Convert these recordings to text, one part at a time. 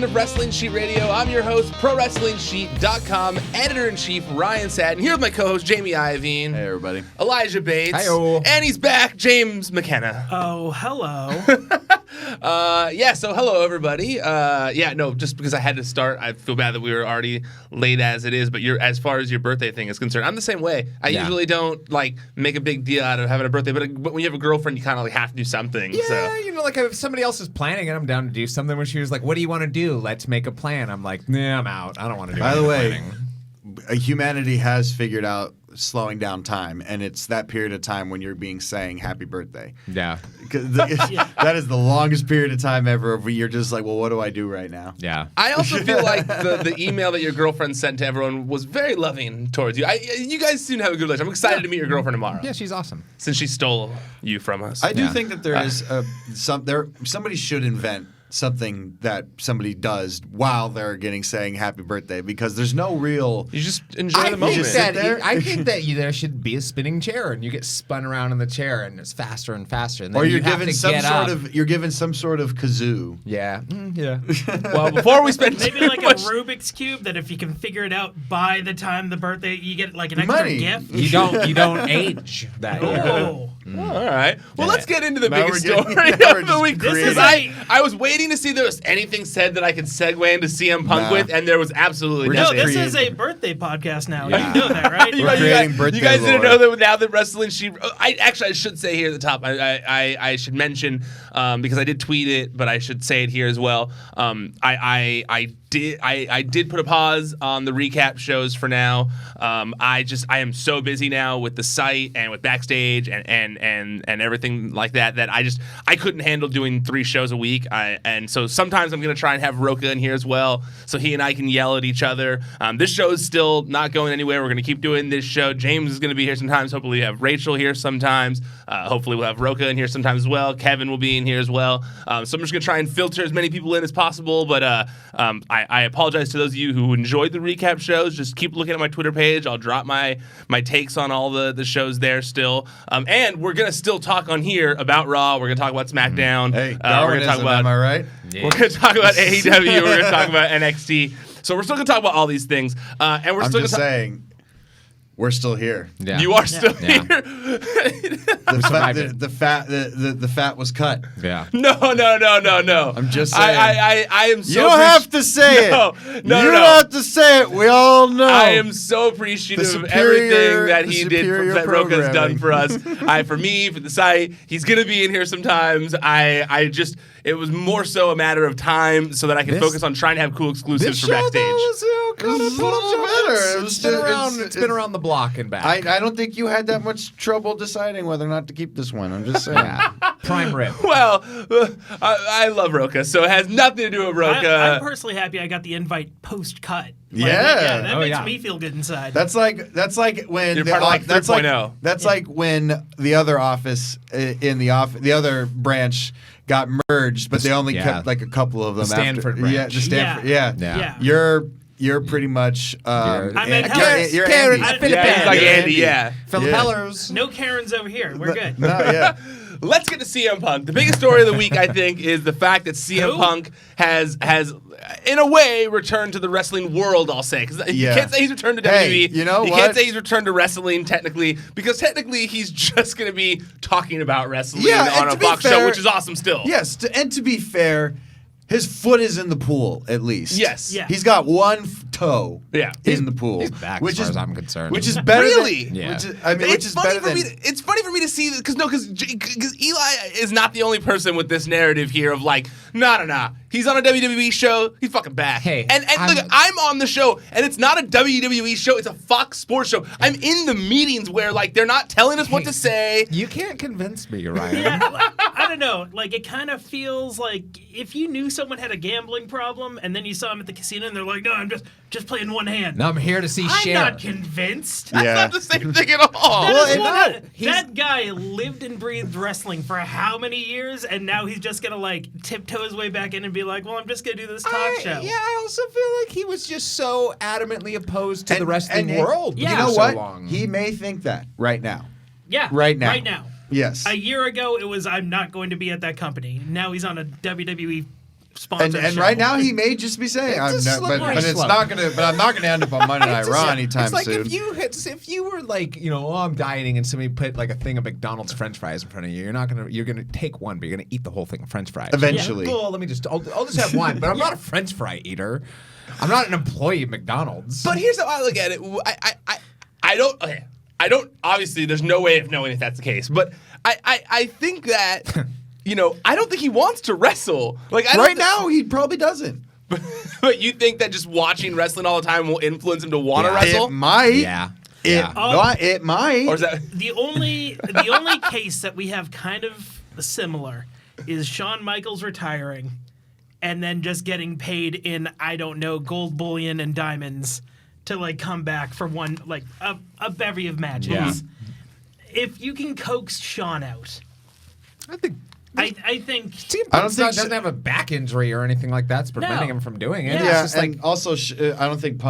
edition of Wrestling Sheet Radio. I'm your host, ProWrestlingSheet.com editor-in-chief Ryan Satin. Here with my co-host Jamie Iovine. Hey, everybody. Elijah Bates. Hi-yo. And he's back, James McKenna. Oh, hello. So hello, everybody. Just because I had to start, I feel bad that we were already late as it is, but as far as your birthday thing is concerned, I'm the same way. I usually don't, make a big deal out of having a birthday, but when you have a girlfriend, you kind of have to do something. Yeah, if somebody else is planning it, I'm down to do something. When she was like, what do you want to do? Let's make a plan. I'm like, nah, I'm out. I don't want to do anything. By the way, humanity has figured out slowing down time, and it's that period of time when you're being saying happy birthday. Yeah. That is the longest period of time ever where you're just like, well, what do I do right now? Yeah. I also feel like the email that your girlfriend sent to everyone was very loving towards you. You guys seem to have a good relationship. I'm excited to meet your girlfriend tomorrow. Yeah, she's awesome. Since she stole you from us. I do think that there is somebody should invent something that somebody does while they're saying happy birthday, because there's no real. You just enjoy the moment. I think that there should be a spinning chair, and you get spun around in the chair, and it's faster and faster. And then or you're you have given to some get sort up. of kazoo. Yeah. Yeah. Well, before we spend Maybe like a Rubik's Cube that if you can figure it out by the time the birthday, you get like an extra Money. gift. You don't age that year. Oh. all right. Well, let's get into the Now biggest we're story getting- now we're of the just week. creating- I was waiting to see if there was anything said that I could segue into CM Punk Nah. with, and there was absolutely We're No, nothing. this creating- is a birthday podcast now. Yeah. You know that, right? We're creating birthday You guys didn't lore. know that now that Wrestling Sheet. I should say here at the top. I should mention because I did tweet it, but I should say it here as well. I did put a pause on the recap shows for now. I am so busy now with the site and with Backstage and everything like that I couldn't handle doing 3 shows a week. And so sometimes I'm gonna try and have Roka in here as well, so he and I can yell at each other. This show is still not going anywhere. We're gonna keep doing this show. James is gonna be here sometimes. Hopefully we have Rachel here sometimes. Hopefully we'll have Roka in here sometimes as well. Kevin will be in here as well. So I'm just gonna try and filter as many people in as possible. But I apologize to those of you who enjoyed the recap shows. Just keep looking at my Twitter page. I'll drop my takes on all the shows there still. And we're going to still talk on here about Raw. We're going to talk about Smackdown. Hey, we're going to talk about, am I right? Yeah. We're going to talk about AEW. We're going to talk about NXT. So we're still going to talk about all these things. And we're I'm still just gonna saying, we're still here. Yeah. You are still Yeah. here. The fat was cut. Yeah. No. I'm just saying. I am so You don't have to say No. it. You don't have to say it. We all know. I am so appreciative The of superior- everything that the he did, superior that Roka's done programming. for us. For me, for the site. He's going to be in here sometimes. It was more so a matter of time so that I could focus on trying to have cool exclusives for Backstage. It was a little better. It's been around the block and back. I don't think you had that much trouble deciding whether or not to keep this one. I'm just saying. Yeah. Prime rib. Well, I love Roka, so it has nothing to do with Roka. I'm personally happy I got the invite post-cut. Yeah. That Oh, makes yeah. me feel good inside. That's like when You're part of, like, that's 3.0. That's like when the other office the other branch got merged, but they only kept like a couple of them. The Stanford after. branch. Yeah, the Stanford. Yeah. Yeah. You're pretty much. I'm at you're Karen. Andy. Yeah, he's like Andy, yeah. Philippellers. No Karens over here. We're good. No, yeah. Let's get to CM Punk. The biggest story of the week, I think, is the fact that CM Punk has, in a way, returned to the wrestling world, I'll say. Because you can't say he's returned to Hey, WWE. you know You what? can't say he's returned to wrestling, technically, because technically he's just going to be talking about wrestling Yeah, on and a to be Fox show, fair- which is awesome still. Yes, and to be fair, his foot is in the pool at least. Yes. Yeah. He's got one toe. Yeah. In the pool. He's back which as far is as I'm concerned. Which is better. Really? Than, Yeah. Which is better than. It's funny for me to see because Eli is not the only person with this narrative here of like, nah. He's on a WWE show. He's fucking back. Hey, and look, I'm on the show, and it's not a WWE show. It's a Fox Sports show. I'm in the meetings where like they're not telling us what to say. You can't convince me, Ryan. I don't know. Like, it kind of feels like if you knew someone had a gambling problem and then you saw them at the casino and they're like, no, I'm just playing one hand. No, I'm here to see I'm Cher. not convinced. That's Yeah. not the same thing at all. That Well, is it's what not. that guy lived and breathed wrestling for how many years, and now he's just gonna like tiptoe his way back in and be like, "Well, I'm just gonna do this talk show." Yeah, I also feel like he was just so adamantly opposed to the wrestling and- world. Yeah. You for know so what? long. He may think that right now. Yeah, Right now. Right now. Yes. A year ago, it was I'm not going to be at that company. Now he's on a WWE sponsored And show. right now he may just be saying, It's a slippery but it's slope. not gonna. But I'm not gonna end up on Monday Night Raw anytime It's like soon. if you were like, I'm dieting and somebody put like a thing of McDonald's French fries in front of you, you're gonna take one, but you're gonna eat the whole thing of French fries. Eventually. Yeah. Well, I'll just have one, but I'm not a French fry eater. I'm not an employee of McDonald's. But here's how I look at it. I don't. Okay. I don't. Obviously, there's no way of knowing if that's the case. But I think that I don't think he wants to wrestle. Like Right now, he probably doesn't. But you think that just watching wrestling all the time will influence him to want to Yeah. wrestle? It might. Yeah. It might. Or is that? The only case that we have kind of similar is Shawn Michaels retiring and then just getting paid in, I don't know, gold bullion and diamonds to like come back for one, like a bevy of matches. Yeah. If you can coax Shawn out, I think I think I don't think doesn't have a back injury or anything like that. That's preventing No. him from doing it. Yeah. It's Yeah, just and like also I don't think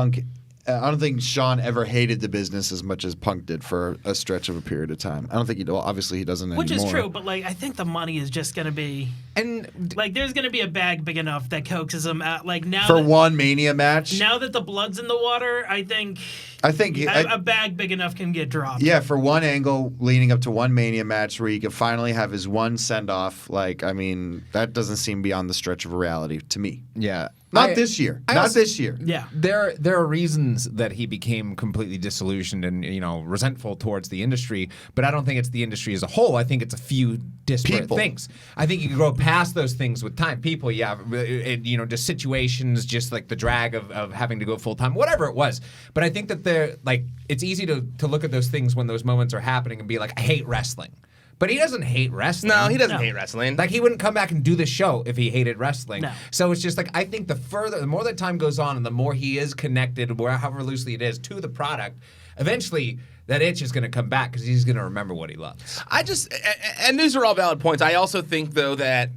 I don't think Sean ever hated the business as much as Punk did for a stretch of a period of time. I don't think obviously he doesn't which anymore. is true, but like I think the money is just gonna be and like there's gonna be a bag big enough that coaxes him out. Like now For that, one Mania match, now that the blood's in the water, I think I a bag big enough can get dropped. yeah, for one angle leading up to one Mania match where he could finally have his one send off, that doesn't seem beyond the stretch of a reality to me. yeah. Not this year. Not this year. Yeah. There are reasons that he became completely disillusioned and resentful towards the industry, but I don't think it's the industry as a whole. I think it's a few disparate People. things. I think you can grow past those things with time. People, just situations, just like the drag of having to go full time, whatever it was. But I think that it's easy to look at those things when those moments are happening and be like, I hate wrestling. But he doesn't hate wrestling. No, he doesn't No. hate wrestling. Like, he wouldn't come back and do this show if he hated wrestling. No. So it's just like, I think the more that time goes on and the more he is connected, however loosely it is, to the product, eventually that itch is going to come back because he's going to remember what he loves. And these are all valid points. I also think, though, that,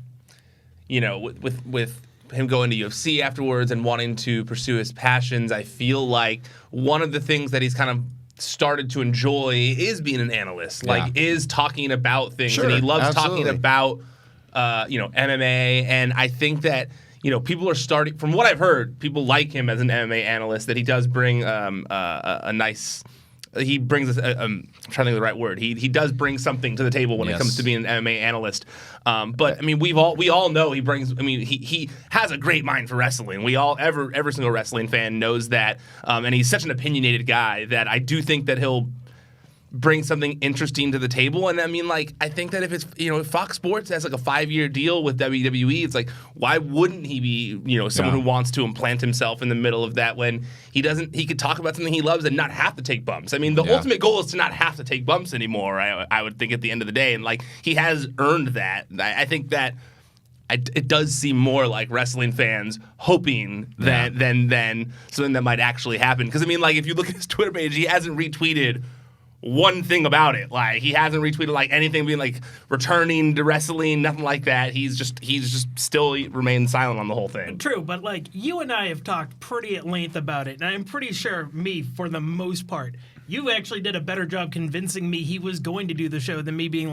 with him going to UFC afterwards and wanting to pursue his passions, I feel like one of the things that he's kind of started to enjoy is being an analyst, is talking about things, Sure, and he loves absolutely. talking about MMA, and I think that people are starting, from what I've heard, people like him as an MMA analyst, that he does bring a nice. He brings I'm trying to think of the right word. He does bring something to the table when it comes to being an MMA analyst. But I mean, we all know he brings. I mean, he has a great mind for wrestling. Every single wrestling fan knows that. And he's such an opinionated guy that I do think that he'll bring something interesting to the table. And I mean, I think that if it's, if Fox Sports has like a 5-year deal with WWE, it's like, why wouldn't he be, someone who wants to implant himself in the middle of that when he could talk about something he loves and not have to take bumps. I mean, the ultimate goal is to not have to take bumps anymore, I would think, at the end of the day. And he has earned that. I think that it does seem more like wrestling fans hoping than something that might actually happen. Because I mean, if you look at his Twitter page, he hasn't retweeted one thing about it. He hasn't retweeted anything being returning to wrestling, nothing like that. He's just still remained silent on the whole thing. True, but you and I have talked pretty at length about it, and I'm pretty sure for the most part, you actually did a better job convincing me he was going to do the show than me being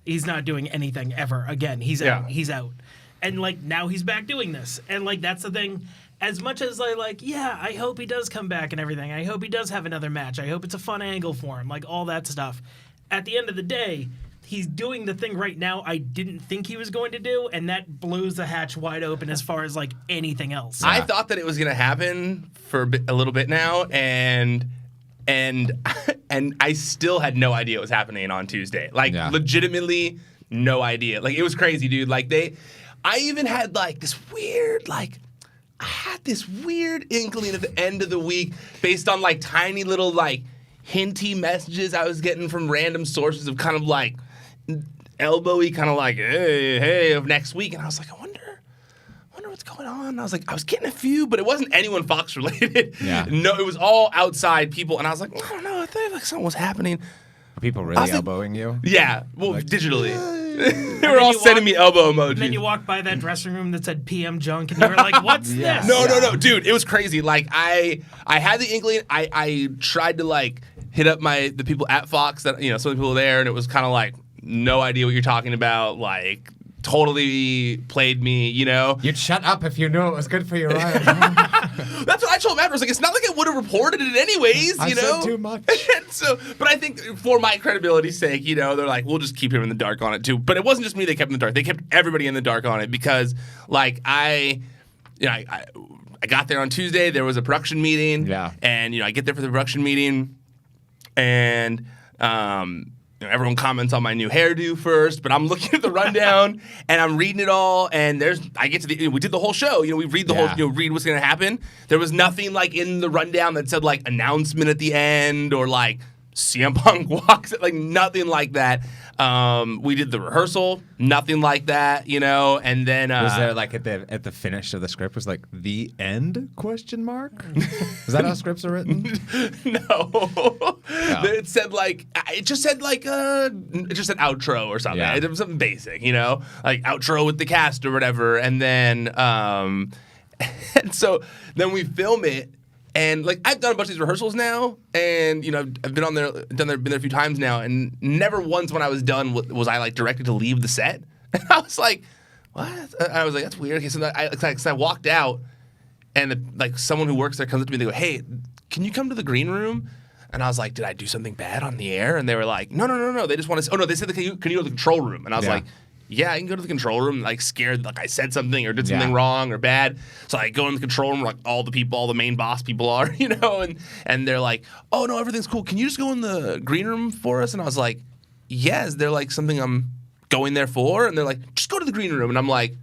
he's not doing anything ever again. He's out. He's out. And now he's back doing this. And that's the thing. As much as I hope he does come back and everything. I hope he does have another match. I hope it's a fun angle for him, all that stuff. At the end of the day, he's doing the thing right now I didn't think he was going to do, and that blows the hatch wide open as far as anything else. I thought that it was going to happen for a little bit now, and I still had no idea what was happening on Tuesday. Legitimately no idea. It was crazy, dude. I even had this weird I had this weird inkling at the end of the week based on tiny little hinty messages I was getting from random sources of kind of elbowy, kind of hey of next week, and I was I wonder what's going on. I was getting a few, but it wasn't anyone Fox related. Yeah. No, it was all outside people, and I was I don't know, I thought something was happening. Are people really elbowing you? Yeah, well, digitally. They were all sending me elbow emojis. And then you walked by that dressing room that said PM Junk, and you were like, what's this? No, dude, it was crazy. I had the inkling. I tried to hit up the people at Fox that some of the people there, and it was kind of no idea what you're talking about. totally played me, you know? You'd shut up if you knew it was good for your eyes. That's what I told him after. I was like, it's not like I would have reported it anyways, I you know? said too much. And so, but I think for my credibility's sake, you know, they're like, we'll just keep him in the dark on it too. But it wasn't just me they kept in the dark. They kept everybody in the dark on it because, like, I got there on Tuesday. There was a production meeting. Yeah. And, you know, I get there for the production meeting and, you know, everyone comments on my new hairdo first, but I'm looking at the rundown and I'm reading it all. And I get to we did the whole show. You know, we read the whole, you know, read what's going to happen. There was nothing like in the rundown that said like announcement at the end or like CM Punk walks, like nothing like that. We did the rehearsal, nothing like that, you know. And then was there like at the finish of the script was like the end ? Is that how scripts are written? No. It said like it just said outro or something. Yeah. It was something basic, you know, like outro with the cast or whatever. And then and so then we film it. And like I've done a bunch of these rehearsals now, and you know I've been been there a few times now, and never once when I was done was I like directed to leave the set. And I was like, what? I was like, that's weird. Okay, so I walked out, and like someone who works there comes up to me. They go, hey, can you come to the green room? And I was like, did I do something bad on the air? And they were like, no. They just want to. Oh no, they said, can you go to the control room? And I was like, yeah, I can go to the control room, like scared, like I said something or did something wrong or bad. So I go in the control room, like all the main boss people are, you know, and they're like, oh no, everything's cool. Can you just go in the green room for us? And I was like, yes. They're like something I'm going there for, and they're like, just go to the green room. And I'm like,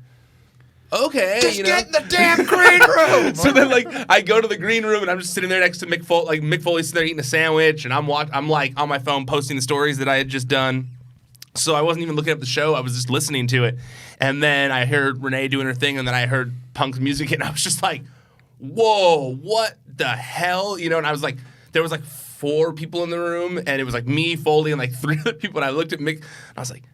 okay, just get in the damn green room. So then, like, I go to the green room and I'm just sitting there next to Mick Foley. Like Mick Foley's sitting there eating a sandwich, and I'm like on my phone posting the stories that I had just done. So I wasn't even looking up the show. I was just listening to it. And then I heard Renee doing her thing, and then I heard Punk's music, and I was just like, whoa, what the hell? You know, and I was like, there was like 4 people in the room, and it was like me, Foley, and like 3 other people. And I looked at Mick, and I was like,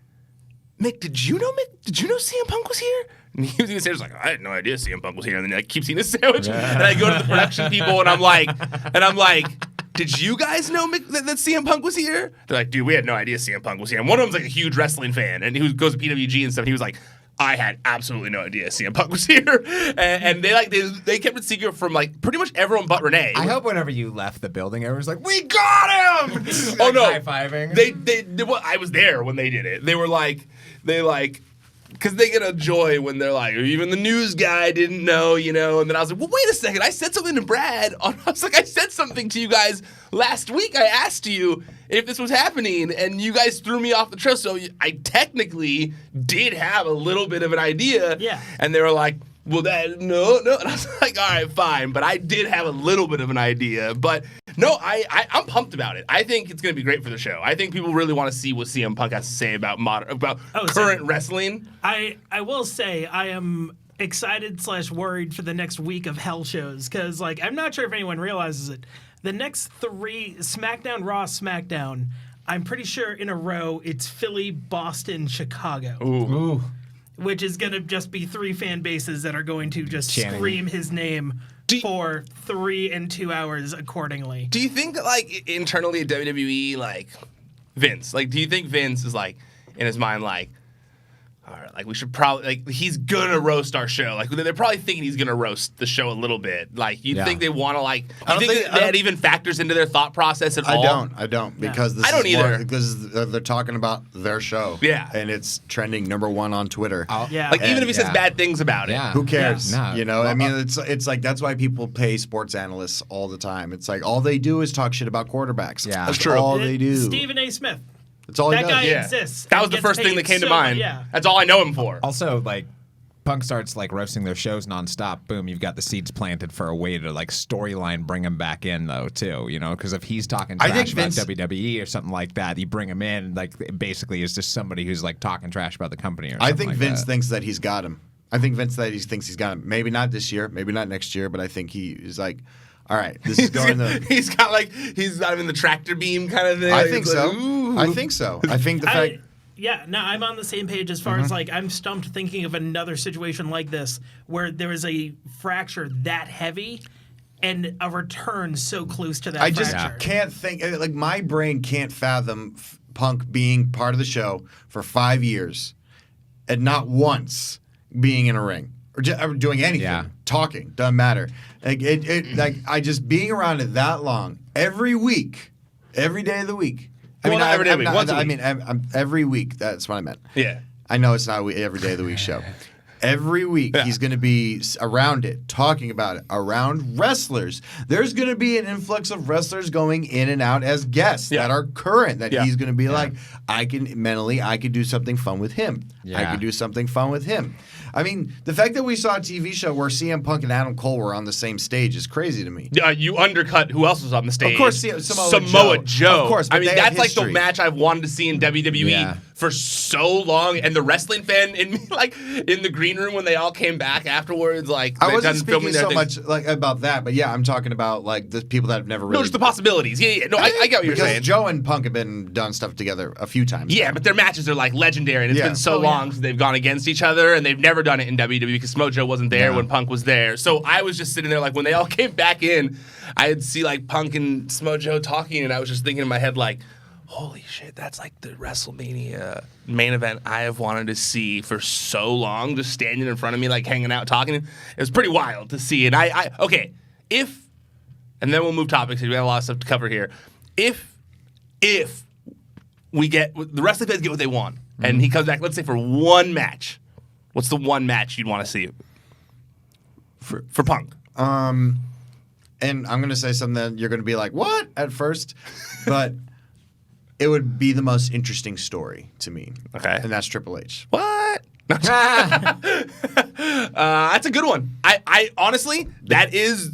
Mick, did you know CM Punk was here? And he was even like, I had no idea CM Punk was here. And then I keep eating a sandwich, and I go to the production people, and I'm like, did you guys know that CM Punk was here? They're like, dude, we had no idea CM Punk was here. And one of them's like a huge wrestling fan, and he goes to PWG and stuff. And he was like, I had absolutely no idea CM Punk was here. And they kept it secret from like pretty much everyone but Renee. I hope whenever you left the building, everyone's like, we got him! Oh no, high-fiving. Well, I was there when they did it. They were like, because they get a joy when they're like, even the news guy didn't know, you know. And then I was like, well, wait a second. I said something to Brad. I was like, I said something to you guys last week. I asked you if this was happening, and you guys threw me off the trail. So I technically did have a little bit of an idea. Yeah. And they were like, well, no. And I was like, all right, fine. But I did have a little bit of an idea. But no, I'm pumped about it. I think it's going to be great for the show. I think people really want to see what CM Punk has to say about current wrestling. I will say I am excited / worried for the next week of hell shows, because like I'm not sure if anyone realizes it. The next 3 SmackDown, Raw, SmackDown, I'm pretty sure in a row it's Philly, Boston, Chicago. Ooh. Which is going to just be 3 fan bases that are going to just scream his name for 3 and 2 hours accordingly. Do you think that, like, internally at WWE, like, Vince, like, do you think Vince is, like, in his mind, like, all right, like, we should probably, like, he's gonna roast our show. Like, they're probably thinking he's gonna roast the show a little bit. Like, you think they want to, like, you think that even factors into their thought process at all? I don't, because this I don't is either. because they're talking about their show. Yeah. And it's trending #1 on Twitter. Yeah. Like, even if he says bad things about it. Who cares? Yeah. You know, I mean, it's like that's why people pay sports analysts all the time. It's like all they do is talk shit about quarterbacks. Yeah. That's true. all they do. Stephen A. Smith. That's all he That does. guy Yeah. exists. That and was the gets first thing paid that came to so mind. Yeah. That's all I know him for. Also, like, Punk starts like roasting their shows nonstop. Boom, you've got the seeds planted for a way to like storyline bring him back in though too. You know, because if he's talking trash about WWE or something like that, you bring him in. Like, basically, is just somebody who's like talking trash about the company or something. I think like Vince that. thinks that he's got him. I think Vince thinks he's got him. Maybe not this year, maybe not next year, but I think he is like, all right, this is going to. He's got him in the tractor beam kind of thing. I think It's so. like, ooh. I think so. I think the fact. I'm on the same page as far as like I'm stumped thinking of another situation like this where there is a fracture that heavy and a return so close to that I fracture. just can't think. Like, my brain can't fathom Punk being part of the show for 5 years and not once being in a ring or doing anything, talking, doesn't matter. Like I just being around it that long, every week, every day of the week. Every day of the week. Once a week. I mean, every week. That's what I meant. Yeah. I know it's not every day of the week show. Every week, he's going to be around it, talking about it, around wrestlers. There's going to be an influx of wrestlers going in and out as guests that are current, that he's going to be like, I can do something fun with him. I can do something fun with him. I mean, the fact that we saw a TV show where CM Punk and Adam Cole were on the same stage is crazy to me. You undercut who else was on the stage. Of course, Samoa Joe. Of course, I mean, that's like the match I've wanted to see in WWE for so long. And the wrestling fan in me, like in the green room when they all came back afterwards, like I wasn't speaking so much like about that, but I'm talking about like the people that have never really. No, just the possibilities. Yeah. No, I get what you're saying. Joe and Punk have been done stuff together a few times. Yeah, but their matches are like legendary, and it's been so long since they've gone against each other, and they've never done it in WWE because Mojo wasn't there when Punk was there. So I was just sitting there like when they all came back in, I'd see like Punk and Smojo talking, and I was just thinking in my head like, holy shit, that's like the WrestleMania main event I have wanted to see for so long, just standing in front of me, like hanging out, talking. It was pretty wild to see. And and then we'll move topics because we got a lot of stuff to cover here. If we get, the wrestling fans get what they want, and he comes back, let's say for one match, what's the one match you'd want to see for Punk? And I'm going to say something that you're going to be like, what? At first. But it would be the most interesting story to me. Okay. And that's Triple H. What? That's a good one. I honestly, that is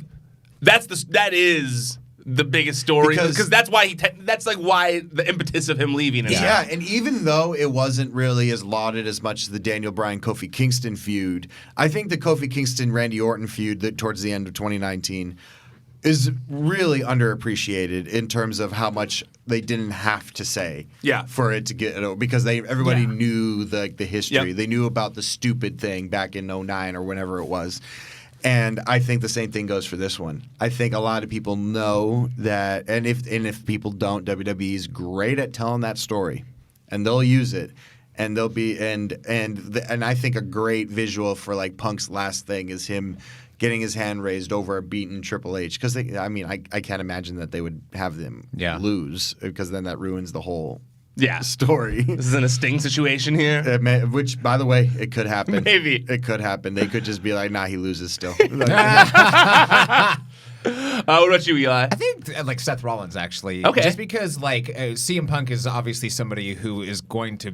the biggest story because that's why that's like why the impetus of him leaving. And even though it wasn't really as lauded as much as the Daniel Bryan Kofi Kingston feud, I think the Kofi Kingston Randy Orton feud that towards the end of 2019 is really underappreciated in terms of how much they didn't have to say for it to get over because everybody knew the history. They knew about the stupid thing back in 2009 or whenever it was. And I think the same thing goes for this one. I think a lot of people know that, and if people don't, WWE is great at telling that story, and they'll use it, and they'll be and I think a great visual for like Punk's last thing is him getting his hand raised over a beaten Triple H because I can't imagine that they would have them lose because then that ruins the whole. Story. This isn't a Sting situation here. Which, by the way, it could happen. Maybe. It could happen. They could just be like, nah, he loses still. What about you, Eli? I think like Seth Rollins, actually. Okay. Just because like CM Punk is obviously somebody who is going to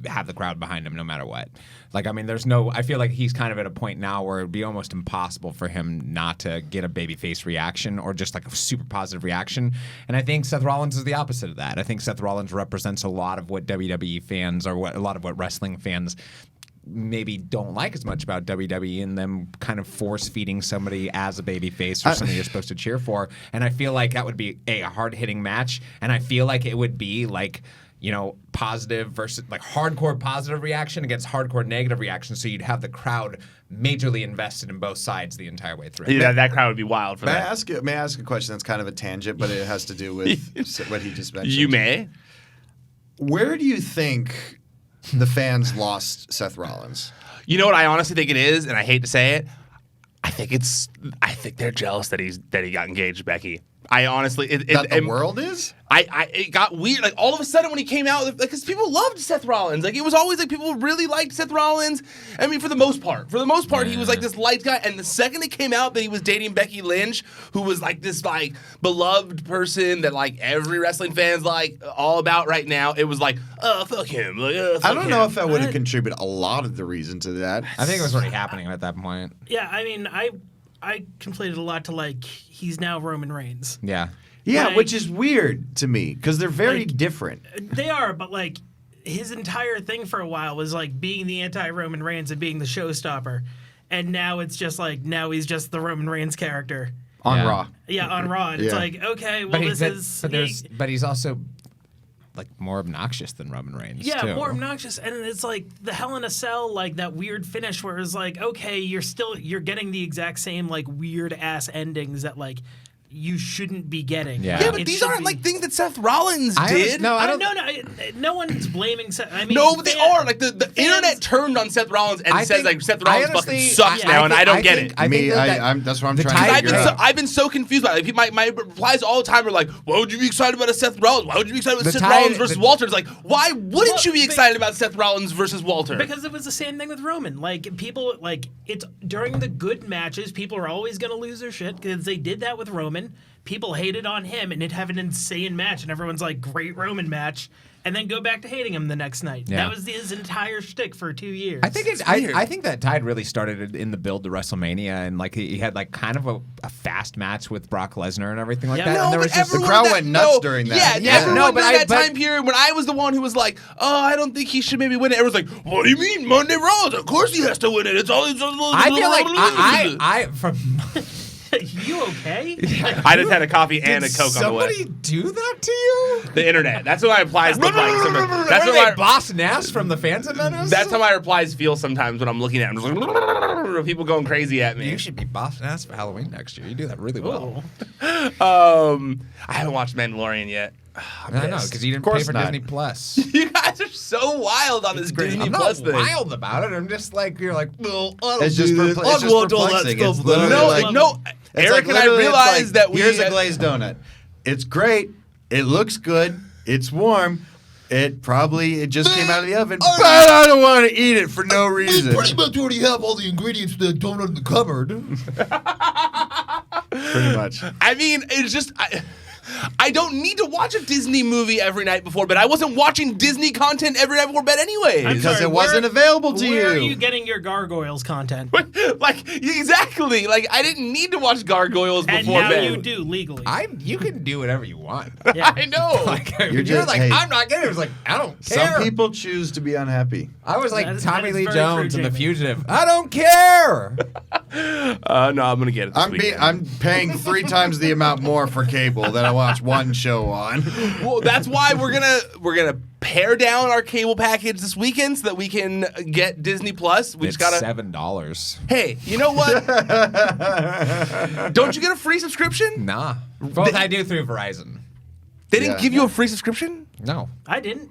have the crowd behind him no matter what. Like, I mean, I feel like he's kind of at a point now where it'd be almost impossible for him not to get a babyface reaction or just like a super positive reaction. And I think Seth Rollins is the opposite of that. I think Seth Rollins represents a lot of what WWE fans or a lot of what wrestling fans maybe don't like as much about WWE and them kind of force-feeding somebody as a babyface or something you're supposed to cheer for. And I feel like that would be a hard-hitting match. And I feel like it would be like, positive versus like hardcore positive reaction against hardcore negative reaction. So you'd have the crowd majorly invested in both sides the entire way through. Yeah, that crowd would be wild for that. May I ask a question that's kind of a tangent, but it has to do with what he just mentioned? You may. Where do you think the fans lost Seth Rollins? You know what I honestly think it is, and I hate to say it. I think they're jealous that he got engaged to Becky. I honestly, the world is. It got weird. Like all of a sudden when he came out, because people loved Seth Rollins. Like it was always like people really liked Seth Rollins. I mean, for the most part, he was like this light guy. And the second it came out that he was dating Becky Lynch, who was like this like beloved person that like every wrestling fan's like all about right now, it was like, oh fuck him. Like, I don't know if that would have contributed a lot of the reason to that. I think it was already happening at that point. Yeah, I mean, I conflated a lot to like he's now Roman Reigns. Yeah. Yeah, Like, which is weird to me because they're very different. They are, but like his entire thing for a while was like being the anti-Roman Reigns and being the showstopper, and now it's just like he's just the Roman Reigns character on Raw. Yeah, on Raw. And it's like okay, well but he's also like more obnoxious than Roman Reigns. Yeah, too. more obnoxious, and it's like the Hell in a Cell, like that weird finish where it's like okay, you're getting the exact same like weird ass endings that like. you shouldn't be getting. Yeah. Yeah, but It these should aren't be- like things that Seth Rollins I did. no, I don't. No one's blaming Seth. I mean, No, but they fan- are. Like the internet turned on Seth Rollins and I says think- like Seth I Rollins honestly- fucking sucks I- now, I and I think- don't I get think- it. I think that- I'm that's what I'm the trying tide- to I've figure been, out. I've been so confused by it. Like, my replies all the time are like, "Why would you be excited about a Seth Rollins? Why would you be excited about The Seth tide- Rollins versus the- Walter?" It's like, why wouldn't Well, you be they- excited about Seth Rollins versus Walter? Because it was the same thing with Roman. Like, people, like, it's during the good matches, people are always going to lose their shit because they did that with Roman. People hated on him and it'd have an insane match, and everyone's like, great Roman match, and then go back to hating him the next night. Yeah. That was his entire shtick for 2 years. I think I think that tide really started in the build to WrestleMania, and like he had like kind of a fast match with Brock Lesnar and everything like Yeah. that. No, and there but was just The everyone crowd that- went nuts no, during that. Yeah, everyone no, but during that but- time period when I was the one who was like, "Oh, I don't think he should maybe win it." Everyone's like, "What do you mean Monday Raw? Of course he has to win it. It's all." I feel like I from You okay? I just had a coffee and a did Coke on the way. somebody do that to you? The internet. That's what my replies look like. Sometimes. That's What what are they, my Boss Nass from the Phantom Menace? that's how my replies feel sometimes when I'm looking at them. Just like, people going crazy at me. You should be Boss Nass for Halloween next year. You do that really well. Oh. I haven't watched Mandalorian yet. I'm I know, pissed. because you didn't Of pay course for not. Disney Plus. You guys are so wild on this Disney I'm Plus not thing. wild about it. I'm just like, you're like, well, I don't It's just do this. it's just perplexing. It's literally No, like, no. it's Eric like and I literally, it's realized like, that we here's a glazed donut. It's great. It looks good. It's warm. It just came out of the oven, but I don't want to eat it for no reason. much already have all the ingredients to the donut in the cupboard. Pretty much. I mean, it's just. I don't need to watch a Disney movie every night before bed. I wasn't watching Disney content every night before bed anyway. I'm Because sorry, it wasn't available to Where are you. you getting your gargoyles content? Like, exactly. Like, I didn't need to watch Gargoyles And before now bed. you do legally. You can do whatever you want. Yeah. I know. Like, You're you're just- like, hey. I'm not getting it. It was like, I don't care. Some people choose to be unhappy. I was like That is- Tommy that is Lee very Jones true, in The Jamie. Fugitive. I don't care. No, I'm gonna get it this weekend. I'm paying 3 times the amount more for cable than I watch one show on. Well, that's why we're gonna pare down our cable package this weekend so that we can get Disney Plus. We It's just gotta. $7. Hey, you know what? Don't you get a free subscription? Nah. Both I do through Verizon. They didn't Yeah. give you a free subscription? No. I didn't.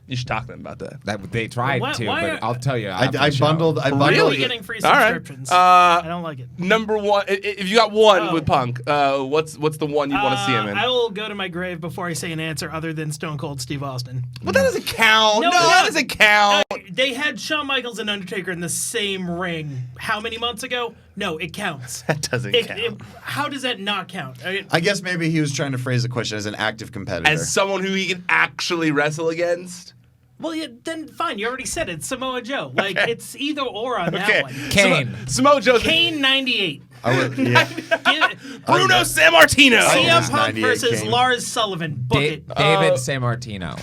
You should talk to them about that. That they tried Why- to, why but are- I'll tell you. I after the show. bundled. I bundled. Really getting free All right. subscriptions. I don't like it. Number one, if you got one Oh. with Punk, what's the one you want to see him in? I will go to my grave before I say an answer other than Stone Cold Steve Austin. But that doesn't count. No, No, no. that doesn't count. They had Shawn Michaels and Undertaker in the same ring how many months ago? No, it counts. That doesn't count. How does that not count? I guess maybe he was trying to phrase the question as an active competitor. As someone who he can actually wrestle against. Well, yeah, then fine. You already said it. Samoa Joe. Like, Okay. it's either or on Okay. that one. Kane. Samoa Joe's Kane 98. I would, yeah. Bruno Sammartino. CM was Punk 98 versus Kane. Lars Sullivan. Book it. David Sammartino.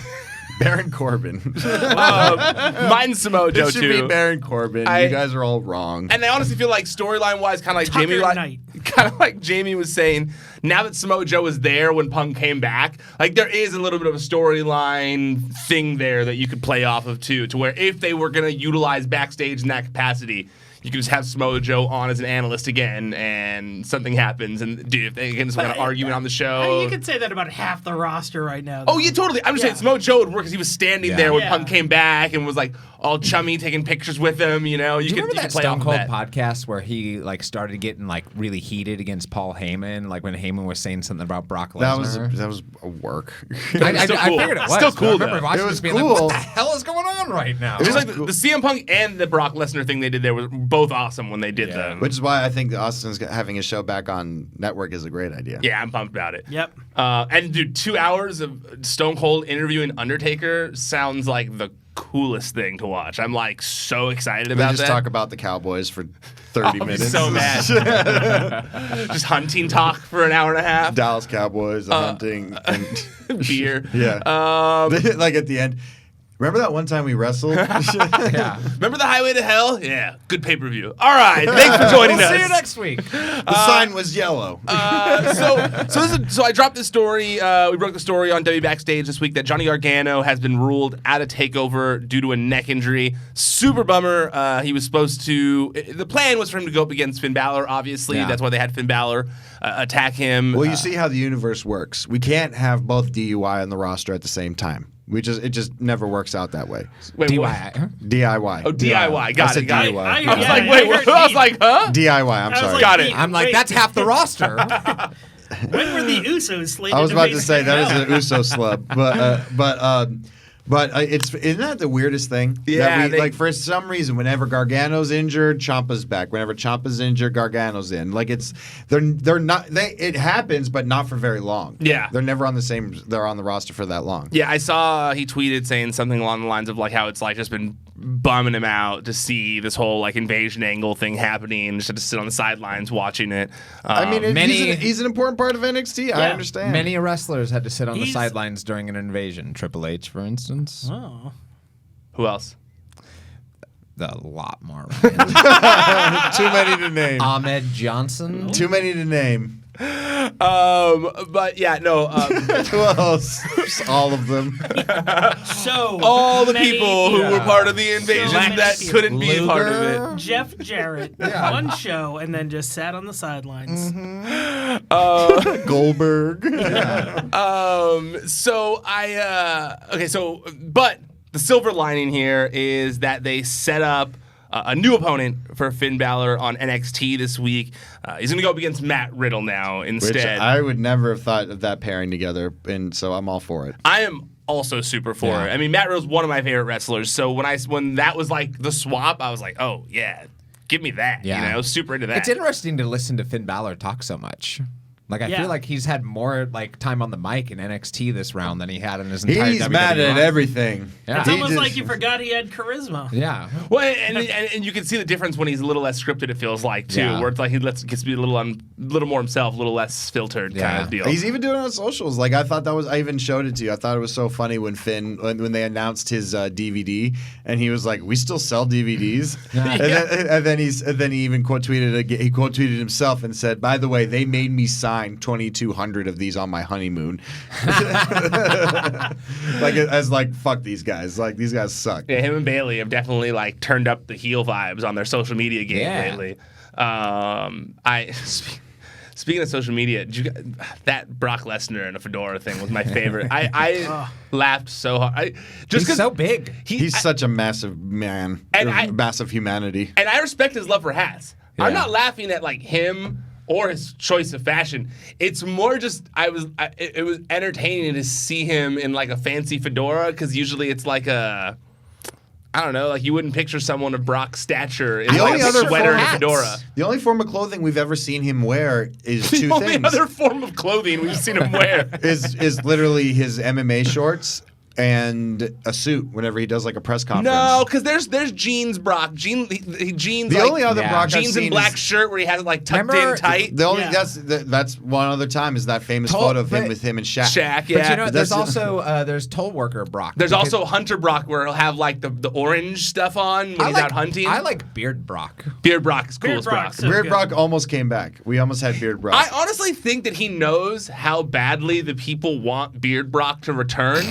Baron Corbin. Mine's Samoa Joe It should too. be Baron Corbin. I- You guys are all wrong. And I honestly feel like storyline wise, kind of like Tucker Jamie, Knight. kind of like Jamie was saying. Now that Samoa Joe was there when Punk came back, like there is a little bit of a storyline thing there that you could play off of too. To where if they were gonna utilize backstage in that capacity, you could just have Samoa Joe on as an analyst again, and something happens, and dude, if they get into some kind of argument on the show. You could say that about half the roster right now. Oh yeah, totally. I'm just saying Samoa Joe would work because he was standing there when Yeah. Punk came back and was like all chummy, taking pictures with him. You know, Do you remember could that play Stone off Cold of that. podcast where he like started getting like really heated against Paul Heyman, like when Heyman was saying something about Brock Lesnar? That was a work. I Still cool. figured it was. Still but cool, I remember though. watching It this was being like, cool. what the hell is going on right now? It was like the CM Punk and the Brock Lesnar thing they did there were both awesome when they did them. Which is why I think Austin's having his show back on network is a great idea. Yeah, I'm pumped about it. Yep. And dude, 2 hours of Stone Cold interviewing Undertaker sounds like the coolest thing to watch. I'm like so excited We about just that. talk about the Cowboys for 30 I'll be minutes. so mad. Just hunting talk for an hour and a half. Dallas Cowboys, hunting, and Beer. yeah. Like at the end. Remember that one time we wrestled? Yeah. Remember the Highway to Hell? Yeah, good pay-per-view. All right, thanks for joining We'll us. see you next week. The sign was yellow. So I dropped this story. We broke the story on WWE Backstage this week that Johnny Gargano has been ruled out of TakeOver due to a neck injury. Super bummer. He was supposed to. The plan was for him to go up against Finn Balor. Obviously, Yeah. that's why they had Finn Balor attack him. Well, you see how the universe works. We can't have both DUI on the roster at the same time. It just never works out that way. Wait, what? DIY. DIY. Oh, DIY. Got it. Got it. DIY. I was like, wait, what? I was like, huh? DIY. I'm sorry. Got it. I'm like, that's half the roster. When were the Usos slated? I was about to face say that is Finn an Uso slub, but isn't that the weirdest thing? Yeah, That like for some reason, whenever Gargano's injured, Ciampa's back. Whenever Ciampa's injured, Gargano's in. Like they're not. It happens, but not for very long. Yeah. they're never on the same. They're on the roster for that long. Yeah, I saw he tweeted saying something along the lines of like how it's like just been bumming him out to see this whole like invasion angle thing happening, just to sit on the sidelines watching it. I mean, many- he's an important part of NXT. I understand. Many wrestlers had to sit on the He's- sidelines during an invasion. Triple H, for instance. Oh. Who else? A lot more. Too many to name. Ahmed Johnson. Too many to name. But yeah, no. Who else? Just all of them. So All the many people who were part of the invasion So many that people. couldn't be a part of it. Luger. Jeff Jarrett, one show, and then just sat on the sidelines. Goldberg. But the silver lining here is that they set up a new opponent for Finn Balor on NXT this week. He's going to go up against Matt Riddle now Which instead. I would never have thought of that pairing together, and so I'm all for it. I am also super for it. I mean, Matt Riddle's one of my favorite wrestlers. So when that was like the swap, I was like, oh yeah, give me that. Yeah. You know, super into that. It's interesting to listen to Finn Balor talk so much. Like I Yeah. feel like he's had more like time on the mic in NXT this round than he had in his entire He's WWE mad at run. everything. Yeah. It's He almost just- like you forgot he had charisma. Yeah. Well, and you can see the difference when he's a little less scripted. It feels like too, Yeah. where it's like he gets to be a little more himself, a little less filtered kind Yeah. of deal. He's even doing it on socials. Like I thought I even showed it to you. I thought it was so funny when when they announced his DVD, and he was like, "We still sell DVDs." And then he even quote tweeted himself and said, "By the way, they made me sign 2,200 of these on my honeymoon." Fuck these guys. Like these guys suck. Yeah, him and Bailey have definitely like turned up the heel vibes on their social media game lately. Speaking of social media, that Brock Lesnar and a fedora thing was my favorite. I laughed so hard. He's so big. He's such a massive man, massive humanity. And I respect his love for hats. Yeah. I'm not laughing at like him or his choice of fashion. It's more just it was entertaining to see him in like a fancy fedora, because usually it's like a, I don't know, like you wouldn't picture someone of Brock's stature in The like only a other sweater and a hats. fedora. The only form of clothing we've ever seen him wear is The two only things. other form of clothing we've seen him wear. is literally his MMA shorts and a suit whenever he does like a press conference. No, because there's jeans, Brock. Jeans. The like, only other Yeah. Brock I've jeans and seen black is, shirt where he has it like tucked Remember in tight. the only Yeah. that's one other time is that famous photo of him with him and Shaq. Shaq, yeah. But you know, there's That's- also there's toll worker Brock. There's Because also Hunter Brock where he'll have like the orange stuff on when he's out hunting. I like Beard Brock. Beard Brock is cool Beard as Brock. Brock's so Beard good. Brock almost came back. We almost had Beard Brock. I honestly think that he knows how badly the people want Beard Brock to return.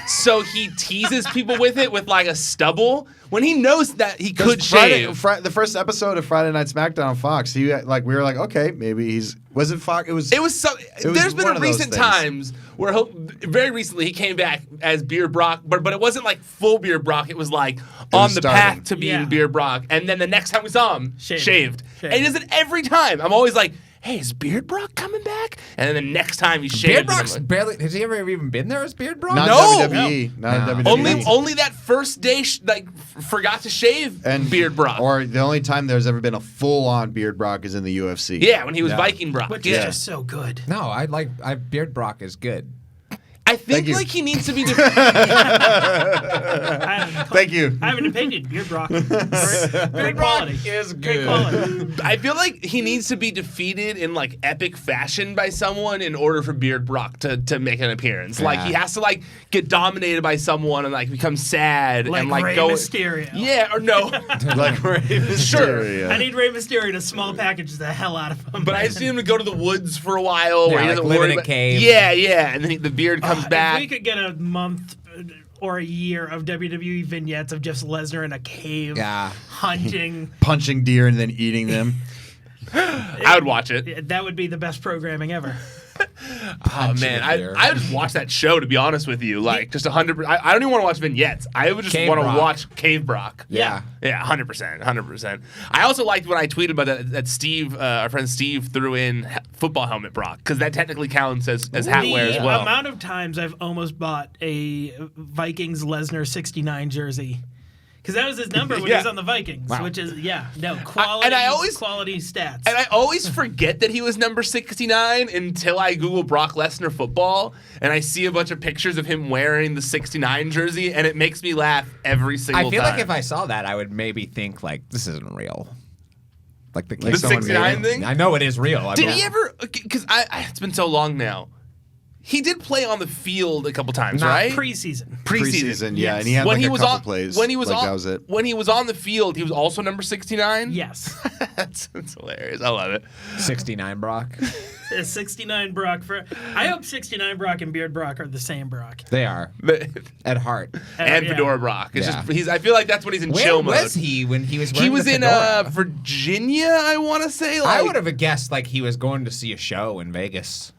So he teases people with it with like a stubble when he knows that he could shave. The first episode of Friday Night Smackdown on Fox, we were like, okay, maybe was it Fox? It was So. was There's been one a of those recent things. times where very recently he came back as Beard Brock, but it wasn't like full Beard Brock. It was like on was the starting. path to being Yeah. Beard Brock, and then the next time we saw him, shaved. And he does it every time. I'm always like, hey, is Beard Brock coming back? And then the next time he shaved. Beard and I'm Brock's like, barely. Has he ever even been there as Beard Brock? not No! WWE, not No. WWE. only that first day, forgot to shave and Beard Brock. Or the only time there's ever been a full-on Beard Brock is in the UFC. Yeah, when he was Yeah. Viking Brock. Which yeah. is just so good. No, Beard Brock is good. I I think you. like he needs to be. Thank you. I have an opinion. Beard Brock. Great Brock quality. is Great good. quality. I feel like he needs to be defeated in like epic fashion by someone in order for Beard Brock to make an appearance. Like Yeah. he has to like get dominated by someone and like become sad Like and like Rey go. Mysterio. Yeah or no. Like Rey Mysterio. I need Rey Mysterio to small package the hell out of him. But I just need him to go to the woods for a while where he like doesn't live worry in a about- cave. Yeah, and then the beard comes back. If we could get a month or a year of WWE vignettes of just Lesnar in a cave, Yeah. hunting, Punching deer and then eating them. I would watch it. that would be the best programming ever. Oh man, deer. I would just watch that show to be honest with you. Like just 100%. I don't even want to watch vignettes. I would just Cave want to Brock. watch Cave Brock. Yeah. Yeah, 100%. I also liked when I tweeted about that Steve, our friend Steve, threw in football helmet Brock because that technically counts as hat wear as The well. amount of times I've almost bought a Vikings Lesnar 69 jersey. Because that was his number when he was on the Vikings, which is, quality stats. And I always forget that he was number 69 until I Google Brock Lesnar football and I see a bunch of pictures of him wearing the 69 jersey and it makes me laugh every single I feel time. like if I saw that, I would maybe think like this isn't real. Like the the 69 thing? I know it is real. Did he ever? Because it's been so long now. He did play on the field a couple times, Not right? Preseason. Preseason, yeah, and he had when like he a was couple on plays. when he was like, on that was it. when he was on the field, he was also number 69. Yes. that's hilarious. I love it. 69 Brock. 69 Brock. I hope 69 Brock and Beard Brock are the same Brock. They are at heart. And yeah. Fedora Brock. It's Yeah. just I feel like that's when he's in Where chill mode. was he when he was He wearing was the in fedora? Virginia, I want to say. Like, I would have guessed like he was going to see a show in Vegas.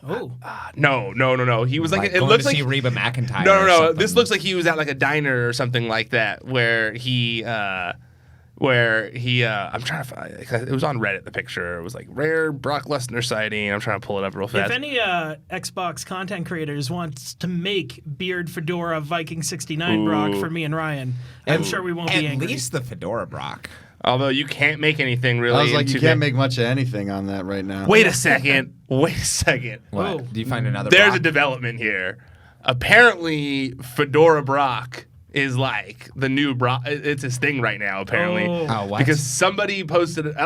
Oh. No. He was like it going looks to like see Reba McEntire. No. or something. This looks like he was at like a diner or something like that, where he. I'm trying to find. It was on Reddit. The picture. It was like rare Brock Lesnar sighting. I'm trying to pull it up real fast. If any Xbox content creators wants to make Beard Fedora Viking 69 Brock for me and Ryan, I'm sure we won't be At angry. least the fedora Brock. Although you can't make anything really. I was like, you into can't the- make much of anything on that right now. Wait a second. What? Whoa. Do you find another? There's Brock? a development here. Apparently, Fedora Brock is like the new Brock. It's his thing right now. Apparently, Oh. what? because somebody